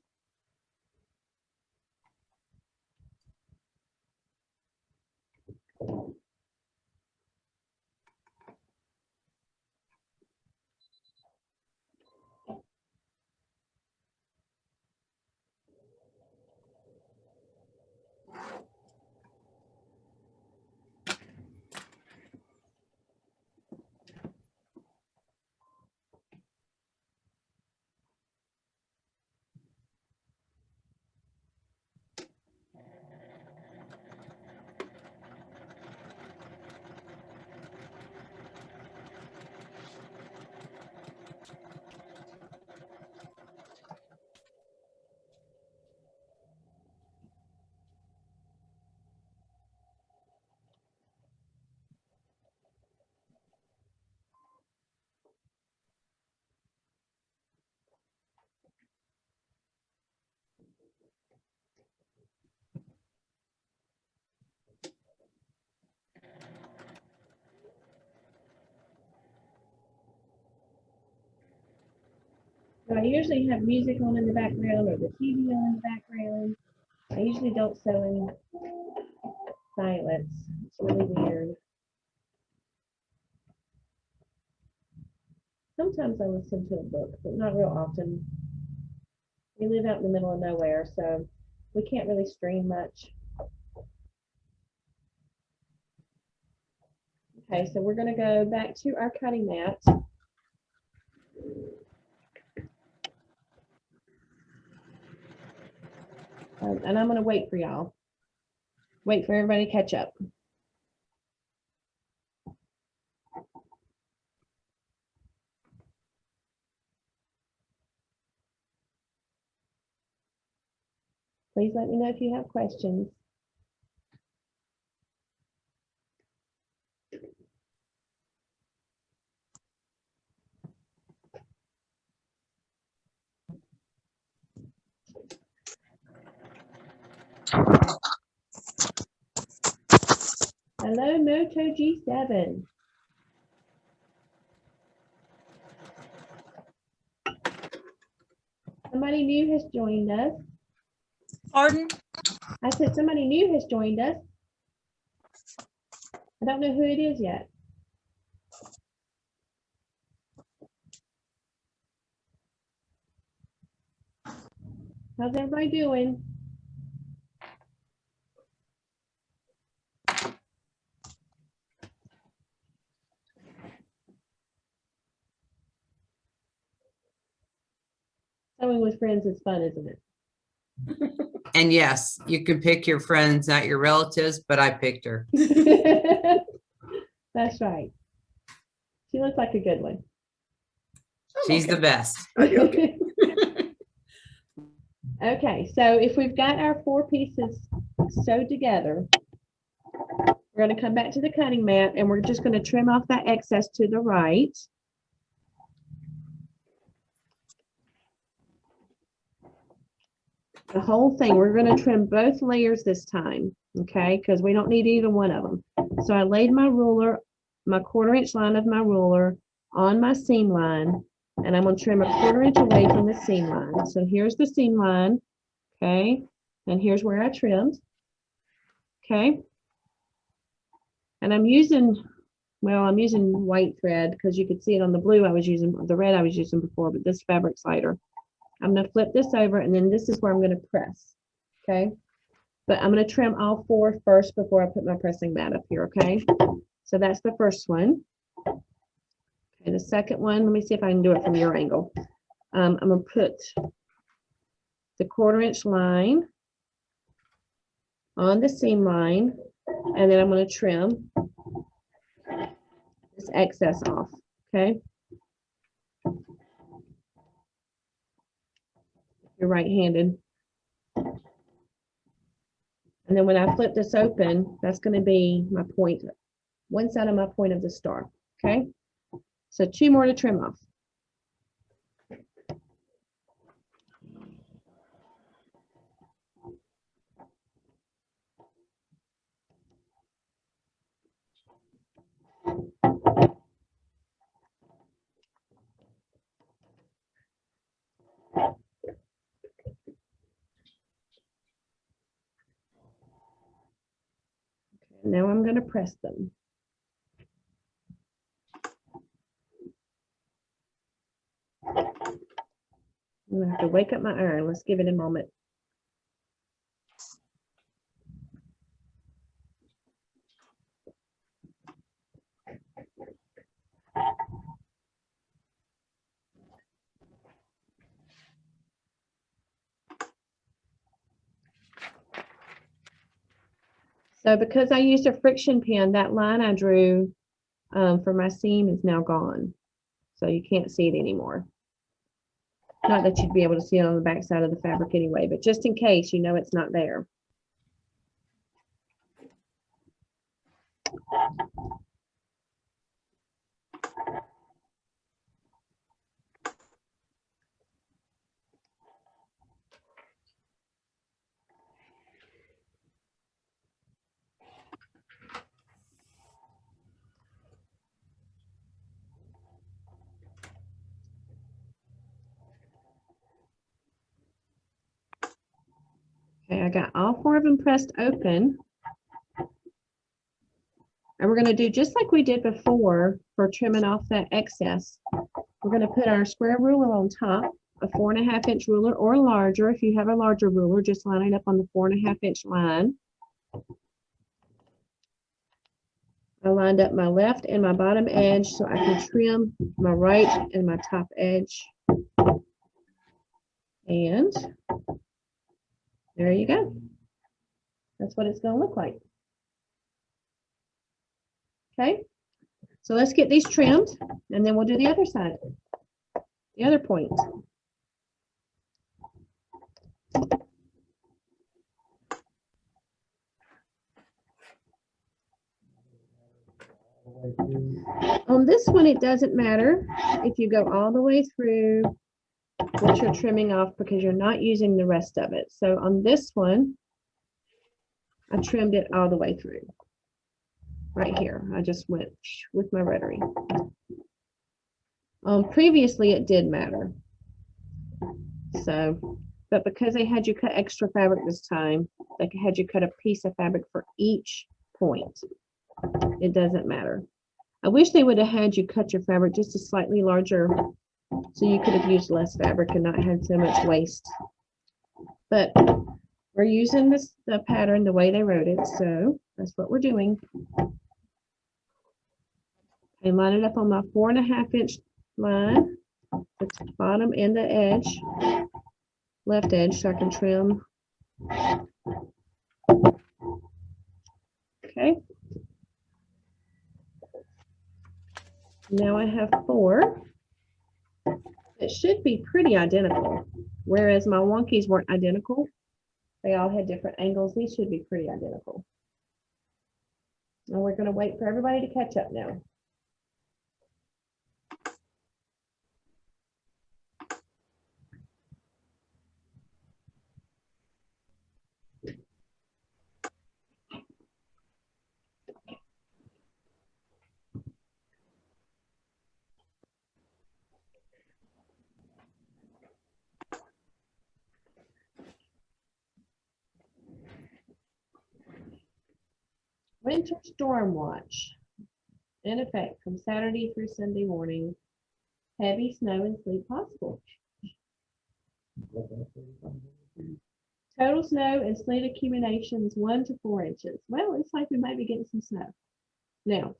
So I usually have music on in the background or the TV on in the background. I usually don't sew in silence. It's really weird. Sometimes I listen to a book, but not real often. We live out in the middle of nowhere, so we can't really stream much. Okay, so we're going to go back to our cutting mat. And I'm going to wait for y'all. Wait for everybody to catch up. Please let me know if you have questions. Hello, Moto G7. Somebody new has joined us. Pardon? I said somebody new has joined us. I don't know who it is yet. How's everybody doing? Sewing with friends is fun, isn't it? And yes, you can pick your friends, not your relatives, but I picked her. That's right. She looks like a good one. She's the best. Okay. Okay, so if we've got our 4 pieces sewed together, we're going to come back to the cutting mat and we're just going to trim off that excess to the right. The whole thing, we're going to trim both layers this time, okay, because we don't need either one of them. So I laid my ruler, my 1/4 inch line of my ruler on my seam line, and I'm going to trim a 1/4 inch away from the seam line. So here's the seam line, okay, and here's where I trimmed, okay. And I'm using white thread because you could see it on the blue I was using, the red I was using before, but this fabric's lighter. I'm going to flip this over and then this is where I'm going to press, okay? But I'm going to trim all 4 first before I put my pressing mat up here, okay? So that's the first one. Okay, the second one, let me see if I can do it from your angle. I'm going to put the 1/4 inch line on the seam line, and then I'm going to trim this excess off, okay? You're right-handed. And then when I flip this open, that's going to be my point, one side of my point of the star, okay? So 2 more to trim off. Now I'm going to press them. I'm going to have to wake up my iron. Let's give it a moment. So because I used a friction pin, that line I drew for my seam is now gone. So you can't see it anymore. Not that you'd be able to see it on the back side of the fabric anyway, but just in case, you know it's not there. Okay, I got all 4 of them pressed open. And we're gonna do just like we did before for trimming off that excess. We're gonna put our square ruler on top, a 4.5 inch ruler or larger. If you have a larger ruler, just line it up on the 4.5 inch line. I lined up my left and my bottom edge so I can trim my right and my top edge. And there you go. That's what it's gonna look like. Okay, so let's get these trimmed and then we'll do the other side, the other point. On this one, it doesn't matter if you go all the way through what you're trimming off because you're not using the rest of it. So on this one, I trimmed it all the way through. Right here, I just went with my rotary. Previously, it did matter. So, but because they had you cut extra fabric this time, they had you cut a piece of fabric for each point. It doesn't matter. I wish they would have had you cut your fabric just a slightly larger so you could have used less fabric and not had so much waste. But we're using the pattern the way they wrote it, so that's what we're doing. And line it up on my 4.5 inch line, the bottom and the edge, left edge, so I can trim. Okay. Now I have 4. It should be pretty identical, whereas my wonkies weren't identical. They all had different angles. These should be pretty identical. And we're going to wait for everybody to catch up now. Winter storm watch in effect from Saturday through Sunday morning. Heavy snow and sleet possible. Total snow and sleet accumulations 1 to 4 inches. Well, it's like we might be getting some snow. Now,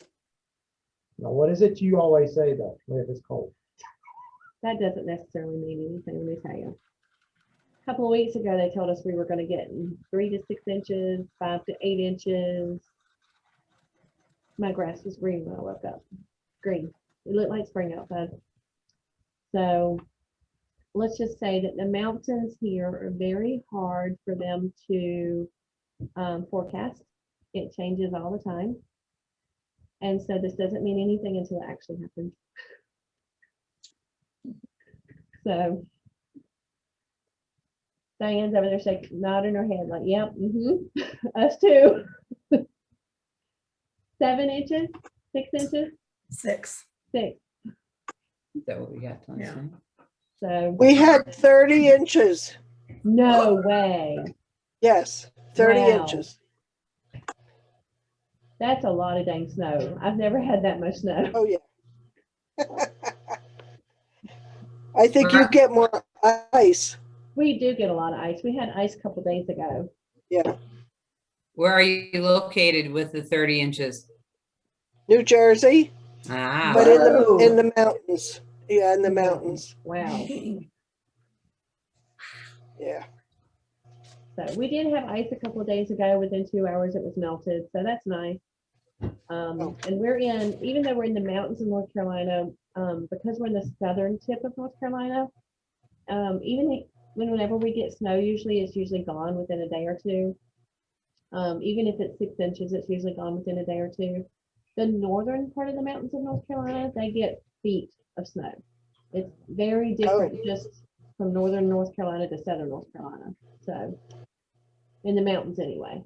what is it you always say though, when it's cold? that doesn't necessarily mean anything, let me tell you. A couple of weeks ago, they told us we were going to get 3 to 6 inches, 5 to 8 inches. My grass was green when I woke up. Green. It looked like spring outside. So let's just say that the mountains here are very hard for them to forecast. It changes all the time. And so this doesn't mean anything until it actually happens. So Diane's over there shaking, nodding her head like, yep, us too. 7 inches, 6 inches, 6. 6. Is that what we got last Yeah. night? So We had 30 inches. no way. Yes, 30 Wow. inches. That's a lot of dang snow. I've never had that much snow. Oh, yeah. I think you get more ice. We do get a lot of ice. We had ice a couple days ago. Yeah. Where are you located with the 30 inches? New Jersey, Ah, but in the mountains. Yeah, in the mountains. Wow. Yeah. So we did have ice a couple of days ago. Within 2 hours, it was melted. So that's nice. And we're in, even though we're in the mountains of North Carolina, because we're in the southern tip of North Carolina, even whenever we get snow, it's usually gone within a day or two. Even if it's 6 inches, it's usually gone within a day or two. The northern part of the mountains of North Carolina, they get feet of snow. It's very different just from northern North Carolina to southern North Carolina. So in the mountains anyway.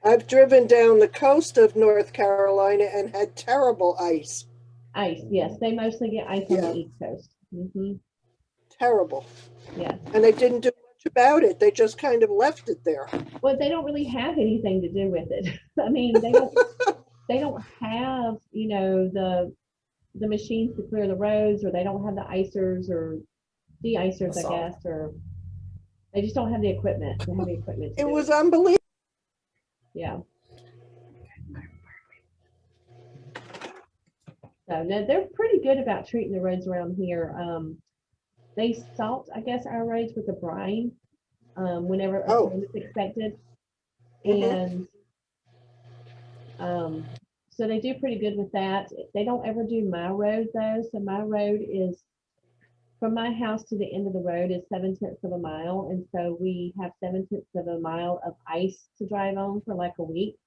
I've driven down the coast of North Carolina and had terrible ice. Ice, yes. They mostly get ice on the East Coast. Terrible. Yes. And they didn't do much about it. They just kind of left it there. Well, they don't really have anything to do with it. I mean, they don't have, you know, the machines to clear the roads, or they don't have the icers or de-icers, I That's all. guess, or they just don't have the equipment. They have the equipment to It do was unbelievable. Yeah. So no, they're pretty good about treating the roads around here. They salt, I guess, our roads with the brine whenever a Oh. storm is expected. Mhm. And so they do pretty good with that. They don't ever do my road though. So my road is from my house to the end of the road is 7/10 of a mile. And so we have 7/10 of a mile of ice to drive on for like a week.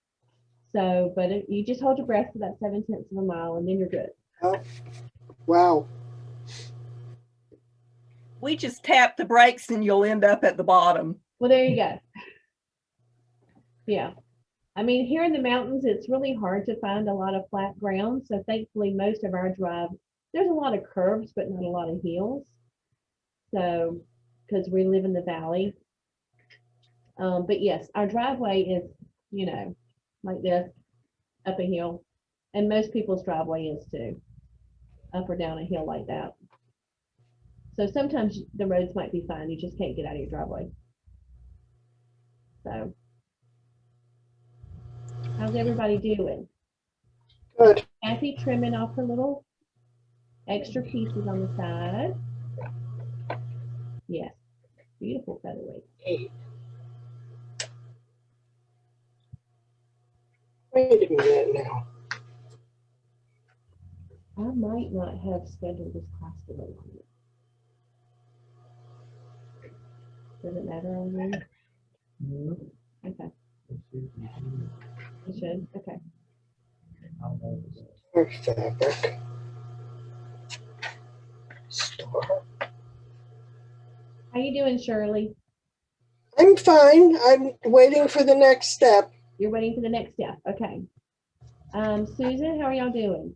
So, but if you just hold your breath for that 7/10 of a mile and then you're good. Oh, wow. We just tap the brakes and you'll end up at the bottom. Well, there you go. Yeah. I mean, here in the mountains, it's really hard to find a lot of flat ground. So thankfully, most of our drive, there's a lot of curves, but not a lot of hills. So, because we live in the valley. But yes, our driveway is, you know, like this, up a hill. And most people's driveway is too, up or down a hill like that. So sometimes the roads might be fine. You just can't get out of your driveway. So, how's everybody doing? Good. Kathy trimming off her little extra pieces on the side. Yes, beautiful featherweight. Hey. Wait a minute now. I might not have scheduled this class today on you. Does it matter on you? Okay, it should. Okay. Or fabric. Store. How you doing, Shirley? I'm fine. I'm waiting for the next step. You're waiting for the next step. Okay. Susan, how are y'all doing?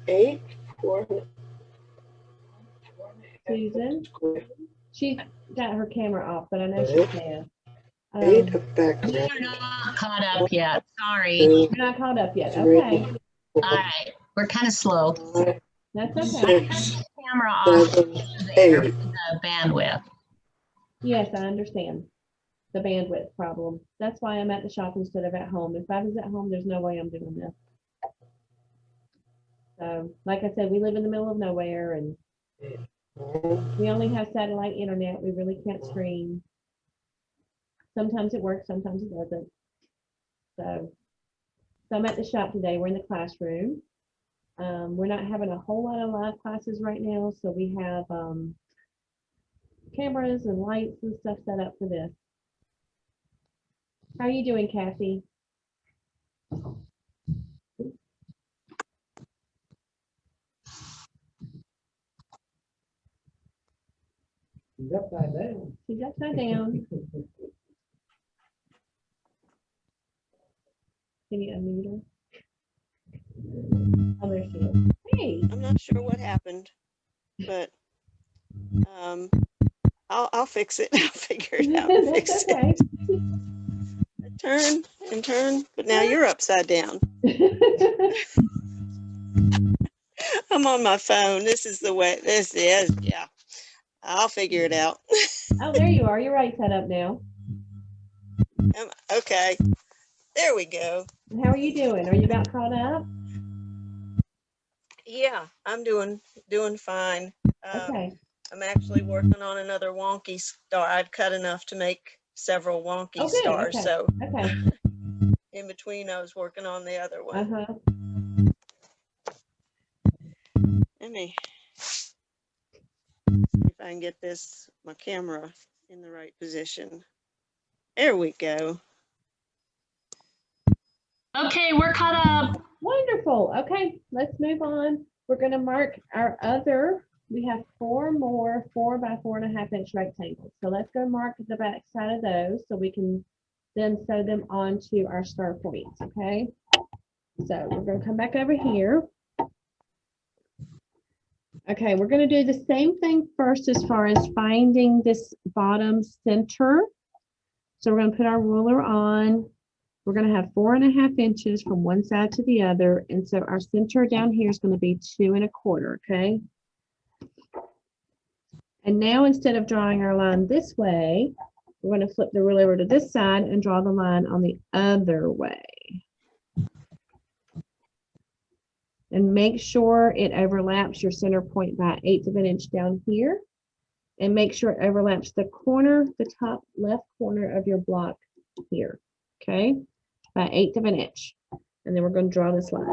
8, 4. Susan? She's got her camera off, but I know Okay. she's there. 8 of background. We're not caught up yet. Sorry. You're not caught up yet. Okay, All right. We're kind of slow. that's okay. 6, Camera off 7, there 8. for the bandwidth. Yes, I understand the bandwidth problem. That's why I'm at the shop instead of at home. If I was at home, there's no way I'm doing this. So, like I said, we live in the middle of nowhere and we only have satellite internet. We really can't stream. Sometimes it works, sometimes it doesn't. So I'm at the shop today. We're in the classroom. We're not having a whole lot of live classes right now, so we have cameras and lights and stuff set up for this. How are you doing, Kathy? She's upside down. She's upside down. Can you unmute her? Oh, there she is. Hey. I'm not sure what happened, but I'll fix it. I'll figure it out and fix That's it. okay. Turn and turn, but now you're upside down. I'm on my phone. This is the way. This is, yeah. I'll figure it out. Oh, there you are. You're right set up now. Okay, there we go. How are you doing? Are you about caught up? Yeah, I'm doing fine. Okay. I'm actually working on another wonky star. I'd cut enough to make several wonky Oh, good. stars. Okay. So Okay. in between, I was working on the other one. Uh-huh. Let me see if I can get my camera in the right position. There we go. Okay, we're caught up. Wonderful. Okay, let's move on. We're going to mark our other. We have 4 more 4 by 4.5 inch rectangles. So let's go mark the back side of those so we can then sew them onto our star points. Okay. So we're going to come back over here. Okay, we're going to do the same thing first as far as finding this bottom center. So we're going to put our ruler on. We're going to have 4.5 inches from one side to the other. And so our center down here is going to be 2.25, okay? And now instead of drawing our line this way, we're going to flip the ruler over to this side and draw the line on the other way. And make sure it overlaps your center point by 1/8 of an inch down here. And make sure it overlaps the corner, the top left corner of your block here, okay? By 1/8 of an inch. And then we're going to draw this line.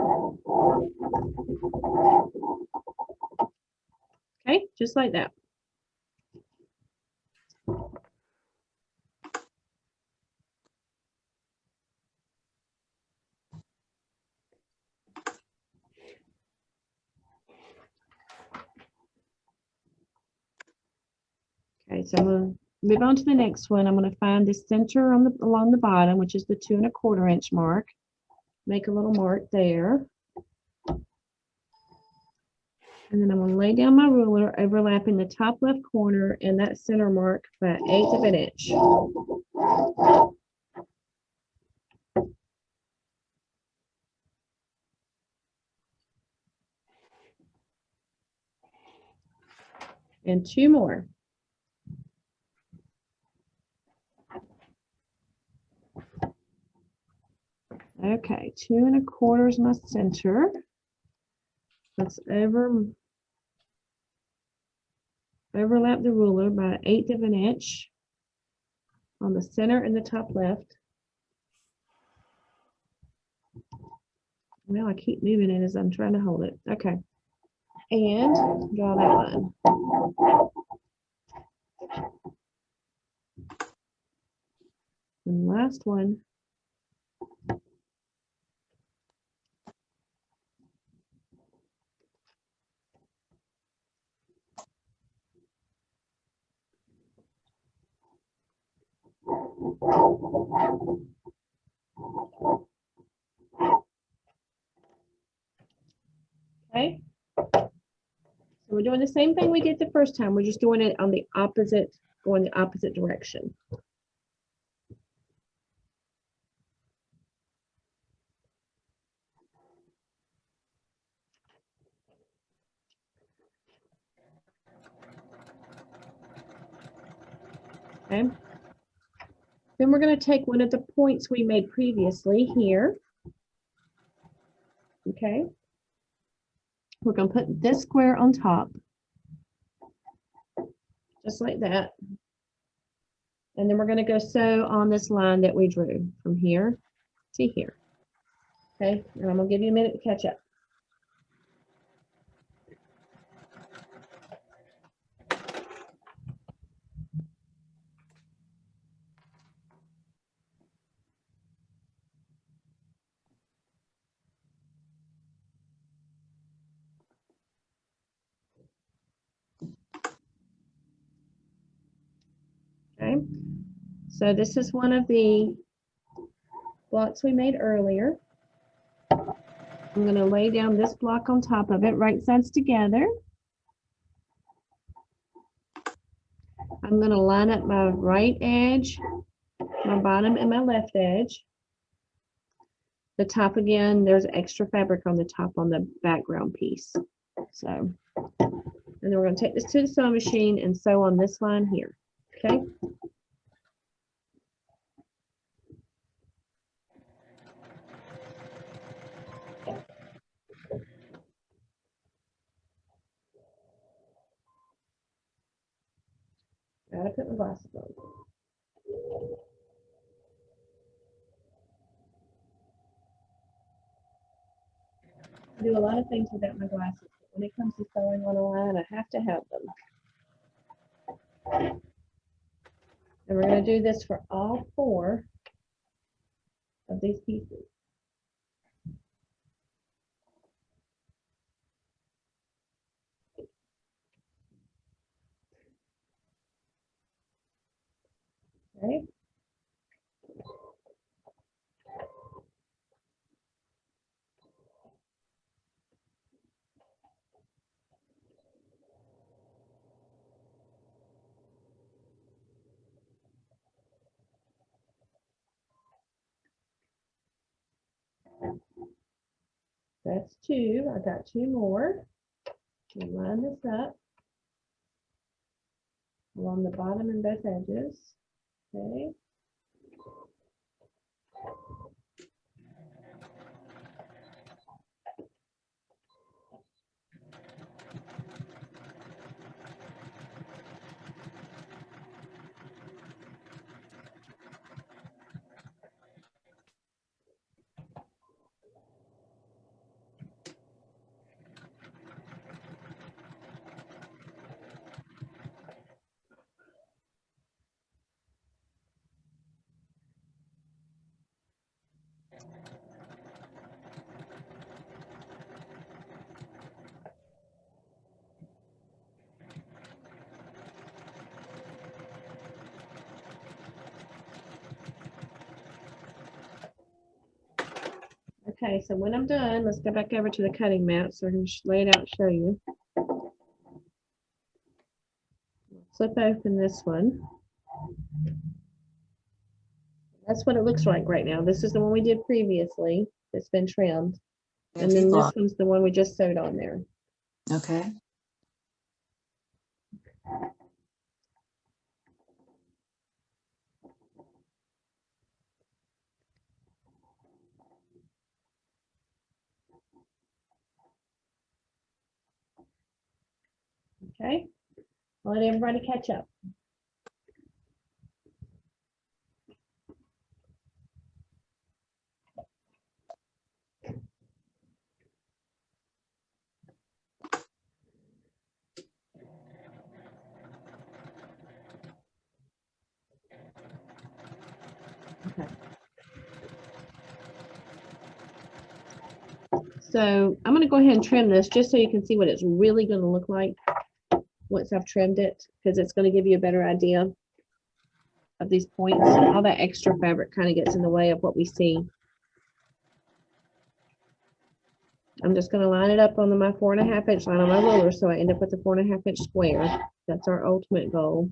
Okay, just like that. Okay, so I'm going to move on to the next one. I'm going to find the center on along the bottom, which is the 2.25 inch mark. Make a little mark there. And then I'm going to lay down my ruler, overlapping the top left corner and that center mark by 1/8 of an inch. And 2 more. Okay, 2.25 is my center. Let's overlap the ruler by 1/8 of an inch on the center and the top left. Well, I keep moving it as I'm trying to hold it. Okay. And draw that line. And last one. Okay. So we're doing the same thing we did the first time. We're just doing it on the opposite, going the opposite direction. Okay. Then we're going to take one of the points we made previously here. Okay. We're going to put this square on top, just like that. And then we're going to go sew on this line that we drew from here to here. Okay, and I'm going to give you a minute to catch up. Okay, so this is one of the blocks we made earlier. I'm going to lay down this block on top of it, right sides together. I'm going to line up my right edge, my bottom, and my left edge. The top again, there's extra fabric on the top on the background piece. So, and then we're going to take this to the sewing machine and sew on this line here. Okay. Gotta put my glasses on. I do a lot of things without my glasses, but when it comes to sewing on a line, I have to have them. And we're going to do this for all 4 of these pieces. Okay. That's two. I got two more. We'll line this up along the bottom and both edges. Okay. Okay, so when I'm done, let's go back over to the cutting mat so I can lay it out and show you. Flip open this one. That's what it looks like right now. This is the one we did previously. It's been trimmed. And then this one's the one we just sewed on there. Okay. Okay, I'll let everybody catch up. Okay. So I'm going to go ahead and trim this just so you can see what it's really going to look like once I've trimmed it, because it's going to give you a better idea of these points. All that extra fabric kind of gets in the way of what we see. I'm just going to line it up on my 4.5 inch line on my ruler so I end up with a 4.5 inch square. That's our ultimate goal.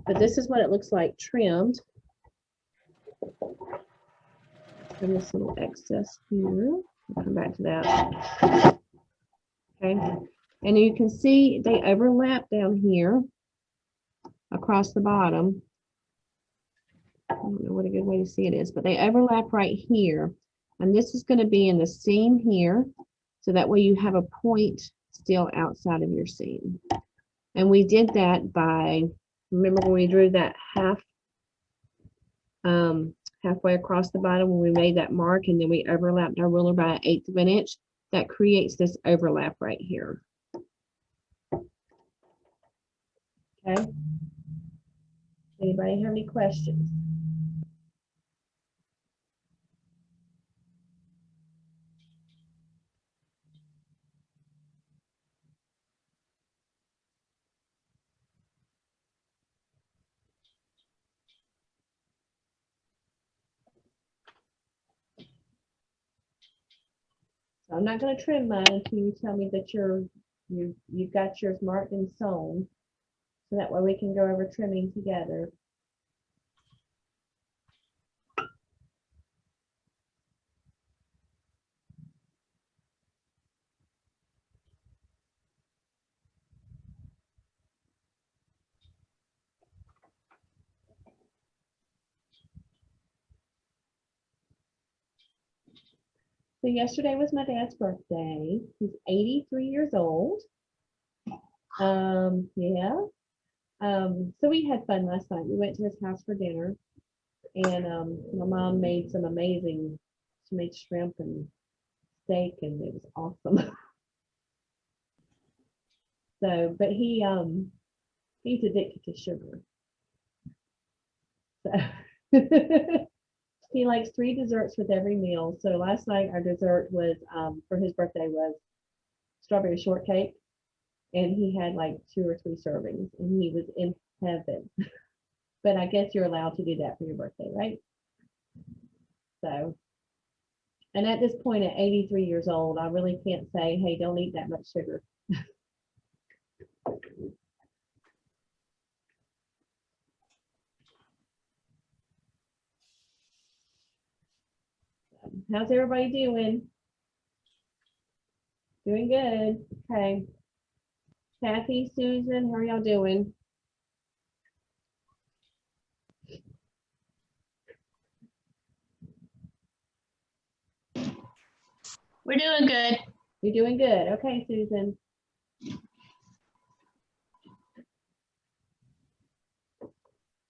But this is what it looks like trimmed. Trim this little excess here. We'll come back to that. Okay. And you can see they overlap down here across the bottom. I don't know what a good way to see it is, but they overlap right here. And this is going to be in the seam here. So that way you have a point still outside of your seam. And we did that by, remember when we drew that halfway across the bottom when we made that mark, and then we overlapped our ruler by 1/8 of an inch. That creates this overlap right here. Okay. Anybody have any questions? So I'm not going to trim mine until you tell me that you've got yours marked and sewn. So that way we can go over trimming together. So yesterday was my dad's birthday. He's 83 years old. Yeah. So we had fun last night. We went to his house for dinner, and my mom made some amazing, she made shrimp and steak, and it was awesome. So, but he's addicted to sugar. So he likes 3 desserts with every meal. So last night our dessert was for his birthday was strawberry shortcake, and he had like 2 or 3 servings, and he was in heaven. But I guess you're allowed to do that for your birthday, right? So, and at this point at 83 years old, I really can't say, hey, don't eat that much sugar. How's everybody doing? Doing good. Okay. Kathy, Susan, how are y'all doing? We're doing good. You're doing good. Okay, Susan.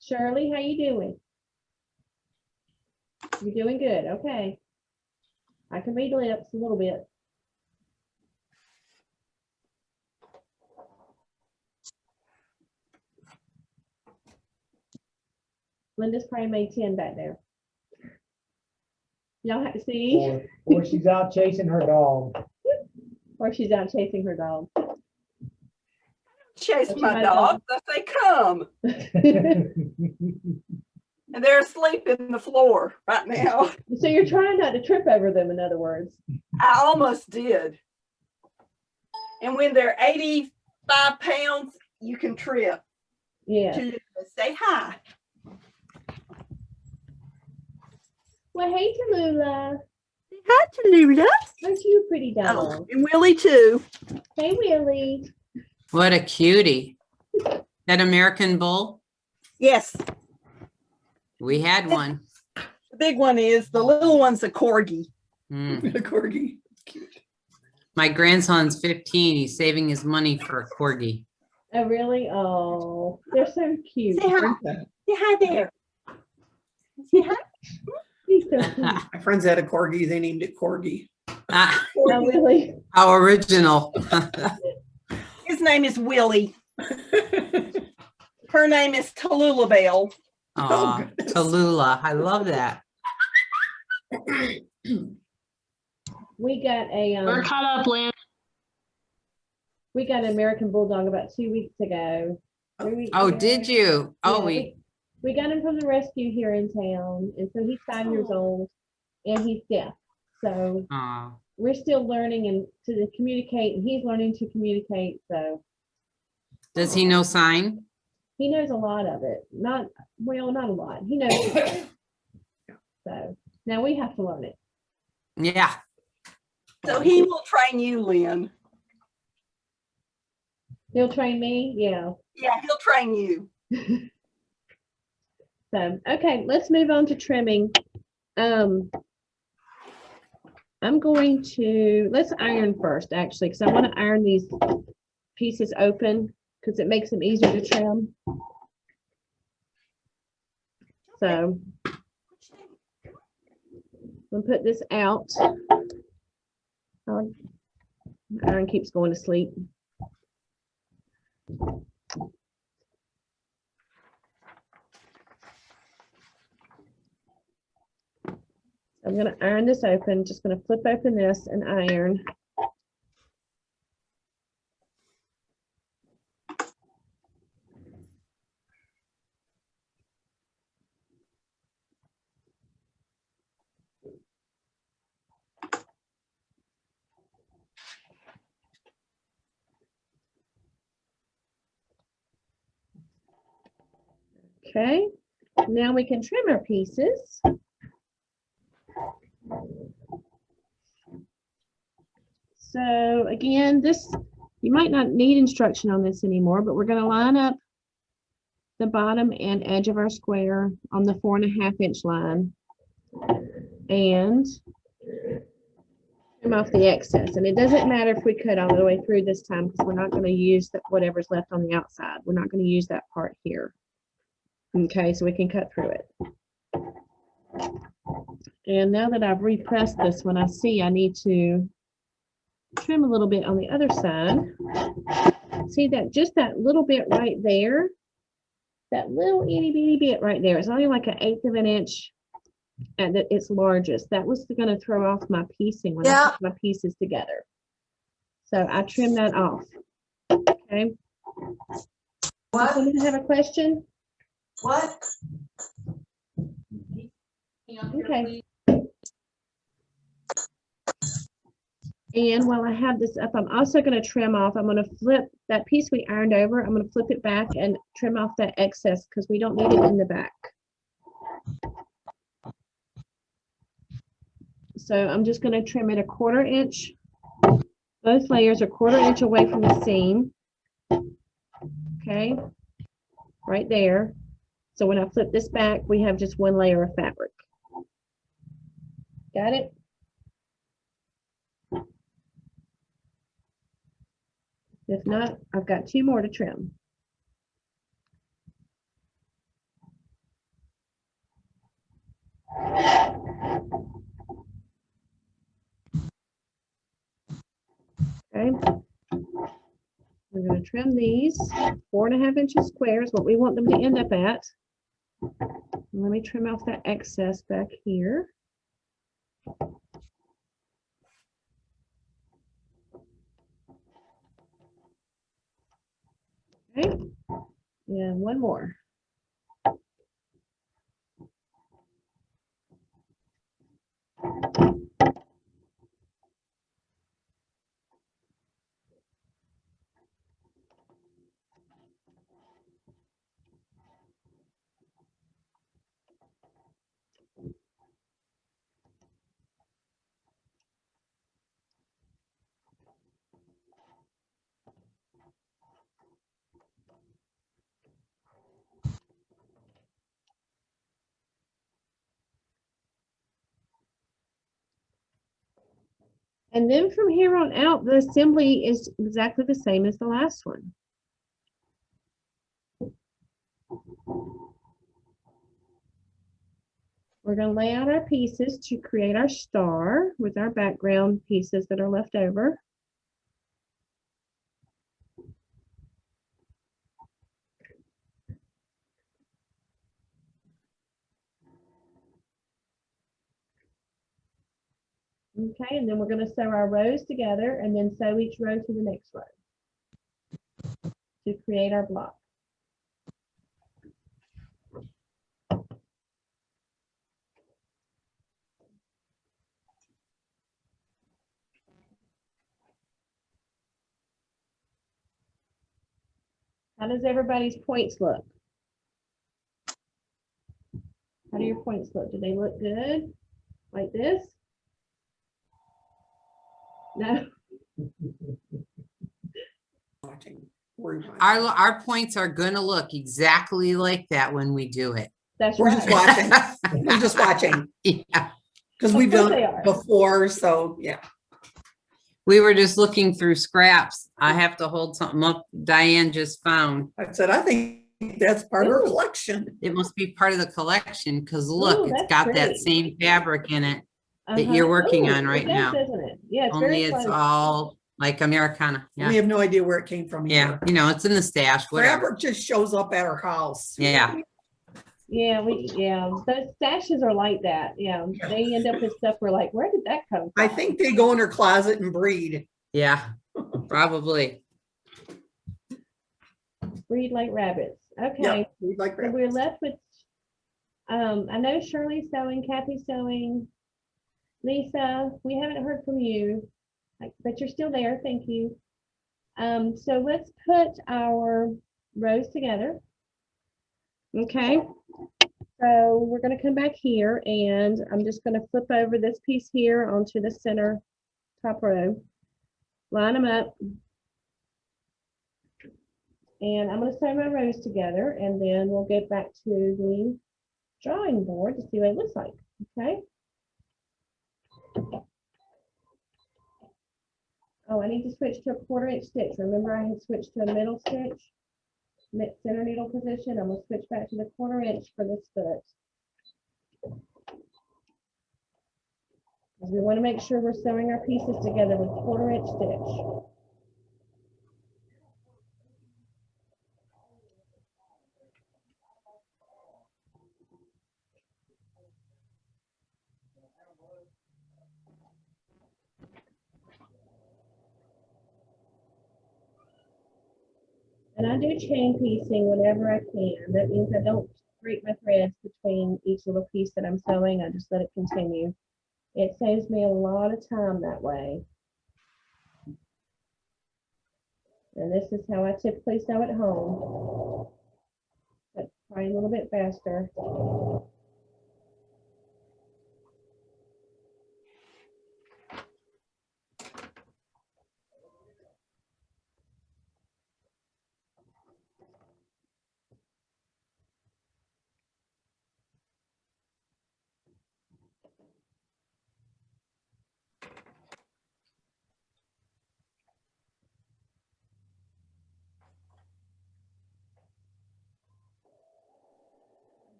Shirley, how you doing? You're doing good. Okay. I can read lips a little bit. Linda's probably made 10 back there. Y'all have to see, Or she's out chasing her dog. or she's out chasing her dog. Chase But my my dog, but they come and they're asleep in the floor right now. So you're trying not to trip over them, in other words. I almost did. And when they're 85 pounds, you can trip. Yeah. Tallulah, say hi. Well, hey, Tallulah. Hi, Tallulah. Aren't you a pretty dog? Oh, and Willie too. Hey, Willie. What a cutie. That American bull? Yes, We had one. the big one is, the little one's a corgi. Mm. A corgi. My grandson's 15. He's saving his money for a corgi. Oh, really? Oh, they're so cute. Say hi. Say hi there. Say hi. He's so cute. My friends had a corgi, they named it Corgi. Ah, Oh, really? how original. His name is Willie. Her name is Tallulah Bell. Aw, Tallulah. I love that. We got a We're caught up, Lynn. we got an American Bulldog about 2 weeks ago. 3 weeks Oh, ago. did you? Oh, Yeah, we got him from the rescue here in town, and so he's 5 years old, and he's deaf. So Aw. we're still learning and to communicate, and he's learning to communicate. So Does he know sign? he knows a lot of it. Not a lot. He knows. it. So now we have to learn it. Yeah. So he will train you, Lynn. He'll train me. Yeah. Yeah, he'll train you. So okay, let's move on to trimming. I'm going to, let's iron first, actually, because I want to iron these pieces open because it makes them easier to trim. So we'll put this out. Oh, my iron keeps going to sleep. I'm going to iron this open, just going to flip open this and iron. Okay, now we can trim our pieces. So again, this, you might not need instruction on this anymore, but we're going to line up the bottom and edge of our square on the 4.5 inch line and trim off the excess. And it doesn't matter if we cut all the way through this time because we're not going to use whatever's left on the outside. We're not going to use that part here. Okay, so we can cut through it. And now that I've repressed this one, I see I need to trim a little bit on the other side. See that, just that little bit right there, that little itty bitty bit right there. It's only like 1/8 of an inch at its largest. That was going to throw off my piecing when I put my pieces together. So I trimmed that off. Okay. What? Does anyone have a question? What? Okay. And while I have this up, I'm also going to trim off. I'm going to flip that piece we ironed over. I'm going to flip it back and trim off that excess because we don't need it in the back. So I'm just going to trim it 1/4 inch Both layers are 1/4 inch away from the seam. Okay, right there. So when I flip this back, we have just 1 layer of fabric. Got it? If not, I've got 2 more to trim. Okay. We're going to trim these 4.5 inches squares, what we want them to end up at. Let me trim off that excess back here. Okay, and 1 more. And then from here on out, the assembly is exactly the same as the last one. We're going to lay out our pieces to create our star with our background pieces that are left over. Okay, and then we're going to sew our rows together and then sew each row to the next row to create our block. How does everybody's points look? How do your points look? Do they look good? Like this? No? Watching. We're Our points are gonna look exactly like that when we do it. That's we're right. just watching. We're just watching Yeah, because we've Of course done they it are. before. So yeah. we were just looking through scraps. I have to hold something up Diane just found. I said, I think that's part of our Ooh. collection. It must be part of the collection because look, Ooh, it's that's got that pretty. same fabric in it that Uh-huh. you're working Ooh, on right it does, now. doesn't it? Yeah, it's Only very it's close. all like Americana. We Yeah, have no idea where it came from yeah. either. You know, it's in the stash. Whatever. Fabric just shows up at our house. Yeah. Yeah, those stashes are like that. Yeah, they end up with stuff we're like, where did that come from? I think they go in her closet and breed. Yeah, probably. Breed like rabbits. Okay, Yeah, we like so that. we're left with, I know Shirley's sewing, Kathy's sewing. Lisa, we haven't heard from you, but you're still there. Thank you. So let's put our rows together. Okay. So we're going to come back here and I'm just going to flip over this piece here onto the center top row, line them up, and I'm going to sew my rows together and then we'll get back to the drawing board to see what it looks like. Okay. Oh, I need to switch to a 1/4 inch stitch. Remember I had switched to a middle stitch, center needle position. I'm going to switch back to the 1/4 inch for this foot. We want to make sure we're sewing our pieces together with 1/4 inch stitch. And I do chain piecing whenever I can. That means I don't break my threads between each little piece that I'm sewing. I just let it continue. It saves me a lot of time that way. And this is how I typically sew at home. But probably a little bit faster.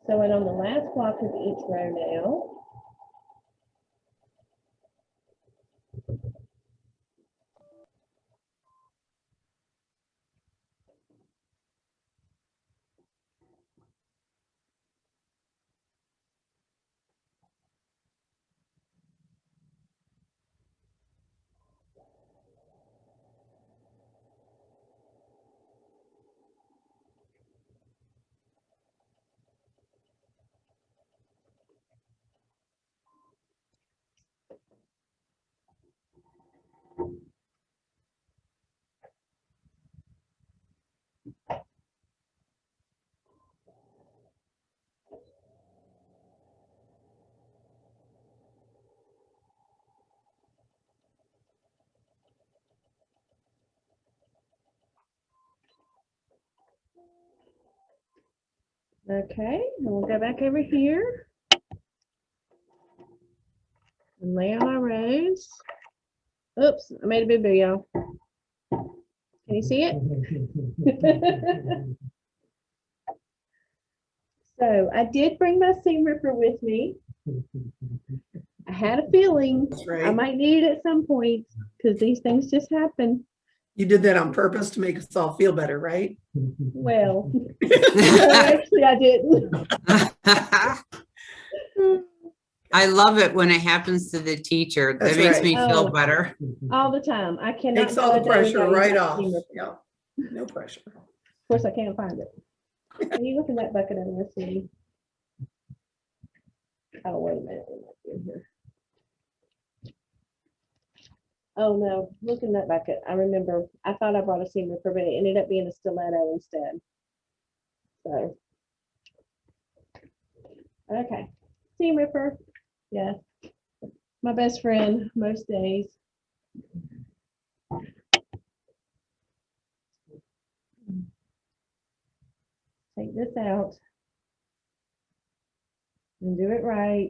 Sewing on the last block of each row now. Okay, and we'll go back over here and lay out our rows. Oops, I made a boo-boo, y'all. Can you see it? So I did bring my seam ripper with me. I had a feeling That's I right. might need it at some point because these things just happen. You did that on purpose to make us all feel better, right? Well, no, actually I didn't. I love it when it happens to the teacher. That That's makes right. me feel Oh. better. All the time. I cannot Takes go all a the day pressure without right using my off. seam ripper. Yeah, no pressure. Of course, I can't find it. Can you look in that bucket over there, sweetie? Oh, wait a minute. It might be in here. Oh, no. Look in that bucket. I remember. I thought I brought a seam ripper, but it ended up being a stiletto instead. So. Okay. Seam ripper. Yeah. My best friend most days. Take this out and do it right.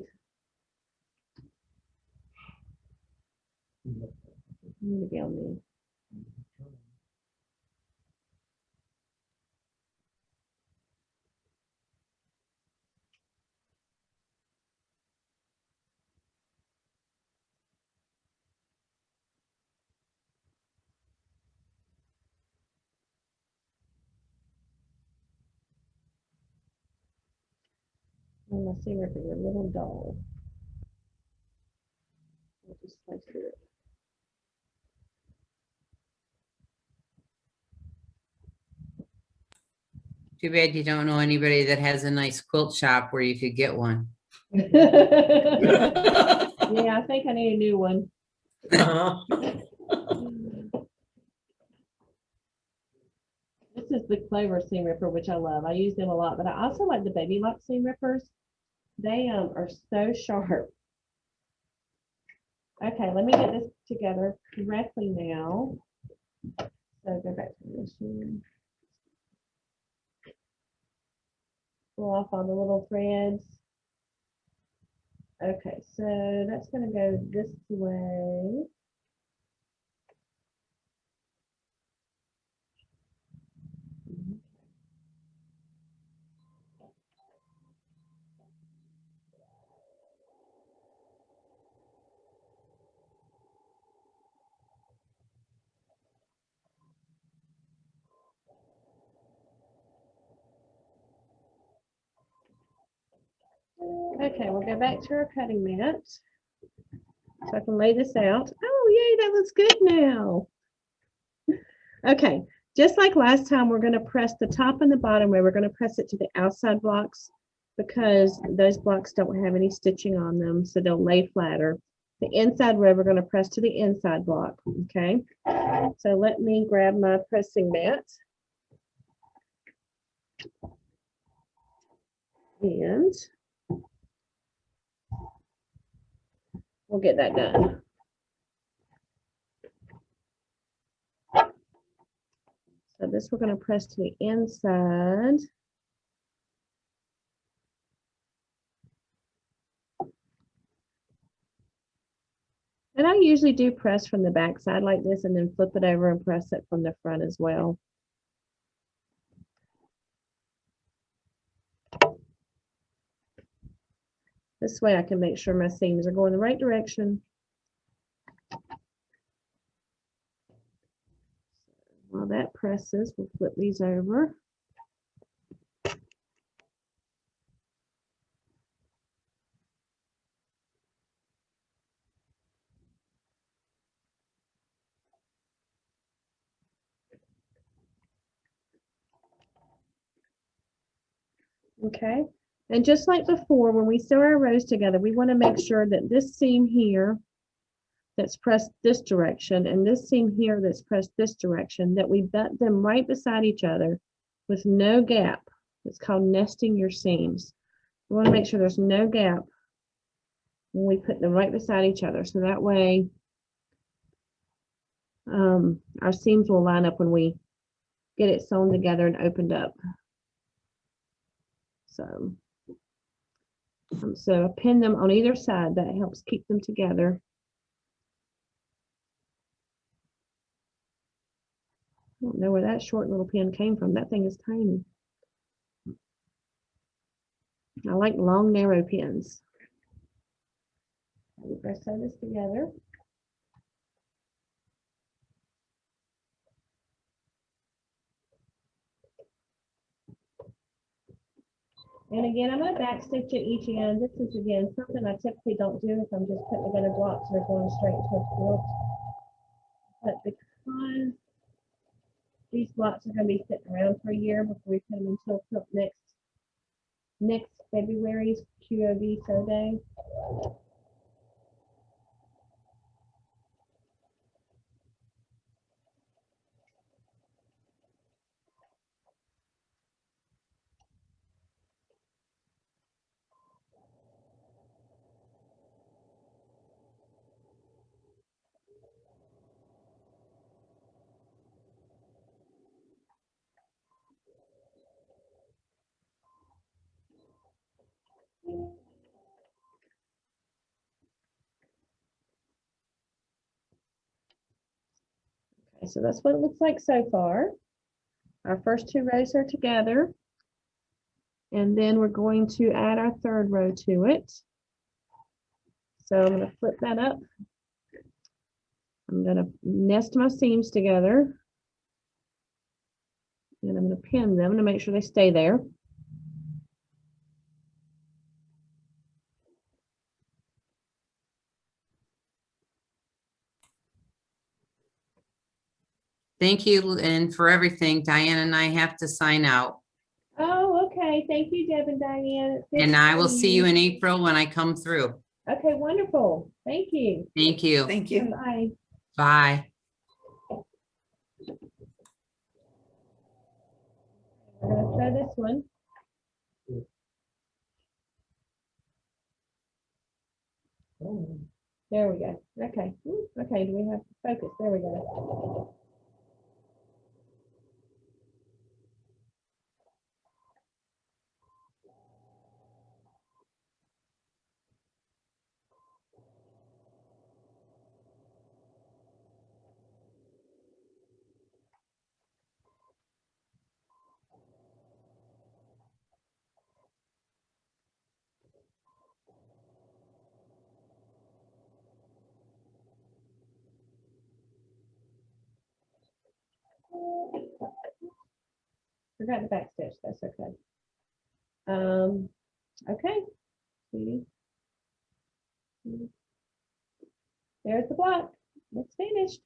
Need to be on me. Oh, my seam ripper, you're a little dull. I'll just slice through it. Too bad you don't know anybody that has a nice quilt shop where you could get one. Yeah, I think I need a new one. Uh-huh. This is the Clover seam ripper, which I love. I use them a lot, but I also like the Baby Lock seam rippers. They are so sharp. Okay, let me get this together correctly now. So go back to the machine. Pull off all the little threads. Okay, so that's going to go this way. Okay, we'll go back to our cutting mat. So I can lay this out. Oh, yay, that looks good now. Okay, just like last time, we're going to press the top and the bottom way. We're going to press it to the outside blocks because those blocks don't have any stitching on them, so they'll lay flatter. The inside row, we're going to press to the inside block, okay? So let me grab my pressing mat. And we'll get that done. So this we're going to press to the inside. And I usually do press from the back side like this and then flip it over and press it from the front as well. This way I can make sure my seams are going the right direction. While that presses, we'll flip these over. Okay, and just like before, when we sew our rows together, we want to make sure that this seam here that's pressed this direction and this seam here that's pressed this direction, that we butt them right beside each other with no gap. It's called nesting your seams. We want to make sure there's no gap when we put them right beside each other, so that way our seams will line up when we get it sewn together and opened up. So I pin them on either side. That helps keep them together. I don't know where that short little pin came from. That thing is tiny. I like long, narrow pins. We're going to sew this together. And again, I'm going to back stitch at each end. This is, again, something I typically don't do if I'm just putting together blocks that are going straight to a quilt. But because these blocks are going to be sitting around for a year before we put them into a quilt next February's QOV sew day. Okay, so that's what it looks like so far. Our first two rows are together, and then we're going to add our third row to it. So I'm going to flip that up. I'm going to nest my seams together, and I'm going to pin them to make sure they stay there. Thank you, and for everything. Diane and I have to sign out. Oh, okay. Thank you, Deb and Diane. And I will see you in April when I come through. Okay, wonderful. Thank you. Thank you. Thank you. Bye. Bye. We're going to sew this one. There we go. Okay. Okay, do we have focus? There we go. Forgot the back stitch. That's okay. Okay. See? There's the block. It's finished.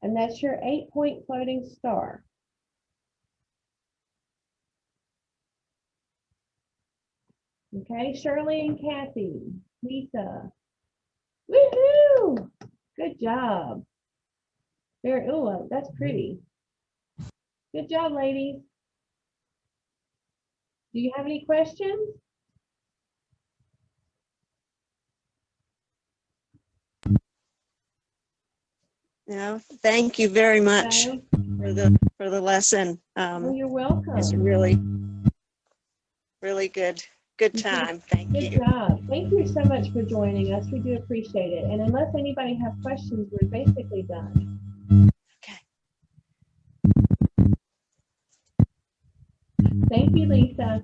And that's your 8-point floating star. Okay, Shirley and Kathy, Lisa. Woohoo! Good job. Very, oh, that's pretty. Good job, ladies. Do you have any questions? No, thank you very much No? for the lesson. Oh, you're welcome. It's really good time. Thank Good you. job. Thank you so much for joining us. We do appreciate it. And unless anybody has questions, we're basically done. Okay. Thank you, Lisa.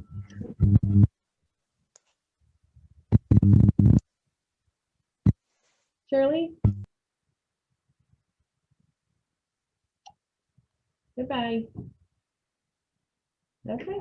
Shirley? Goodbye. Okay.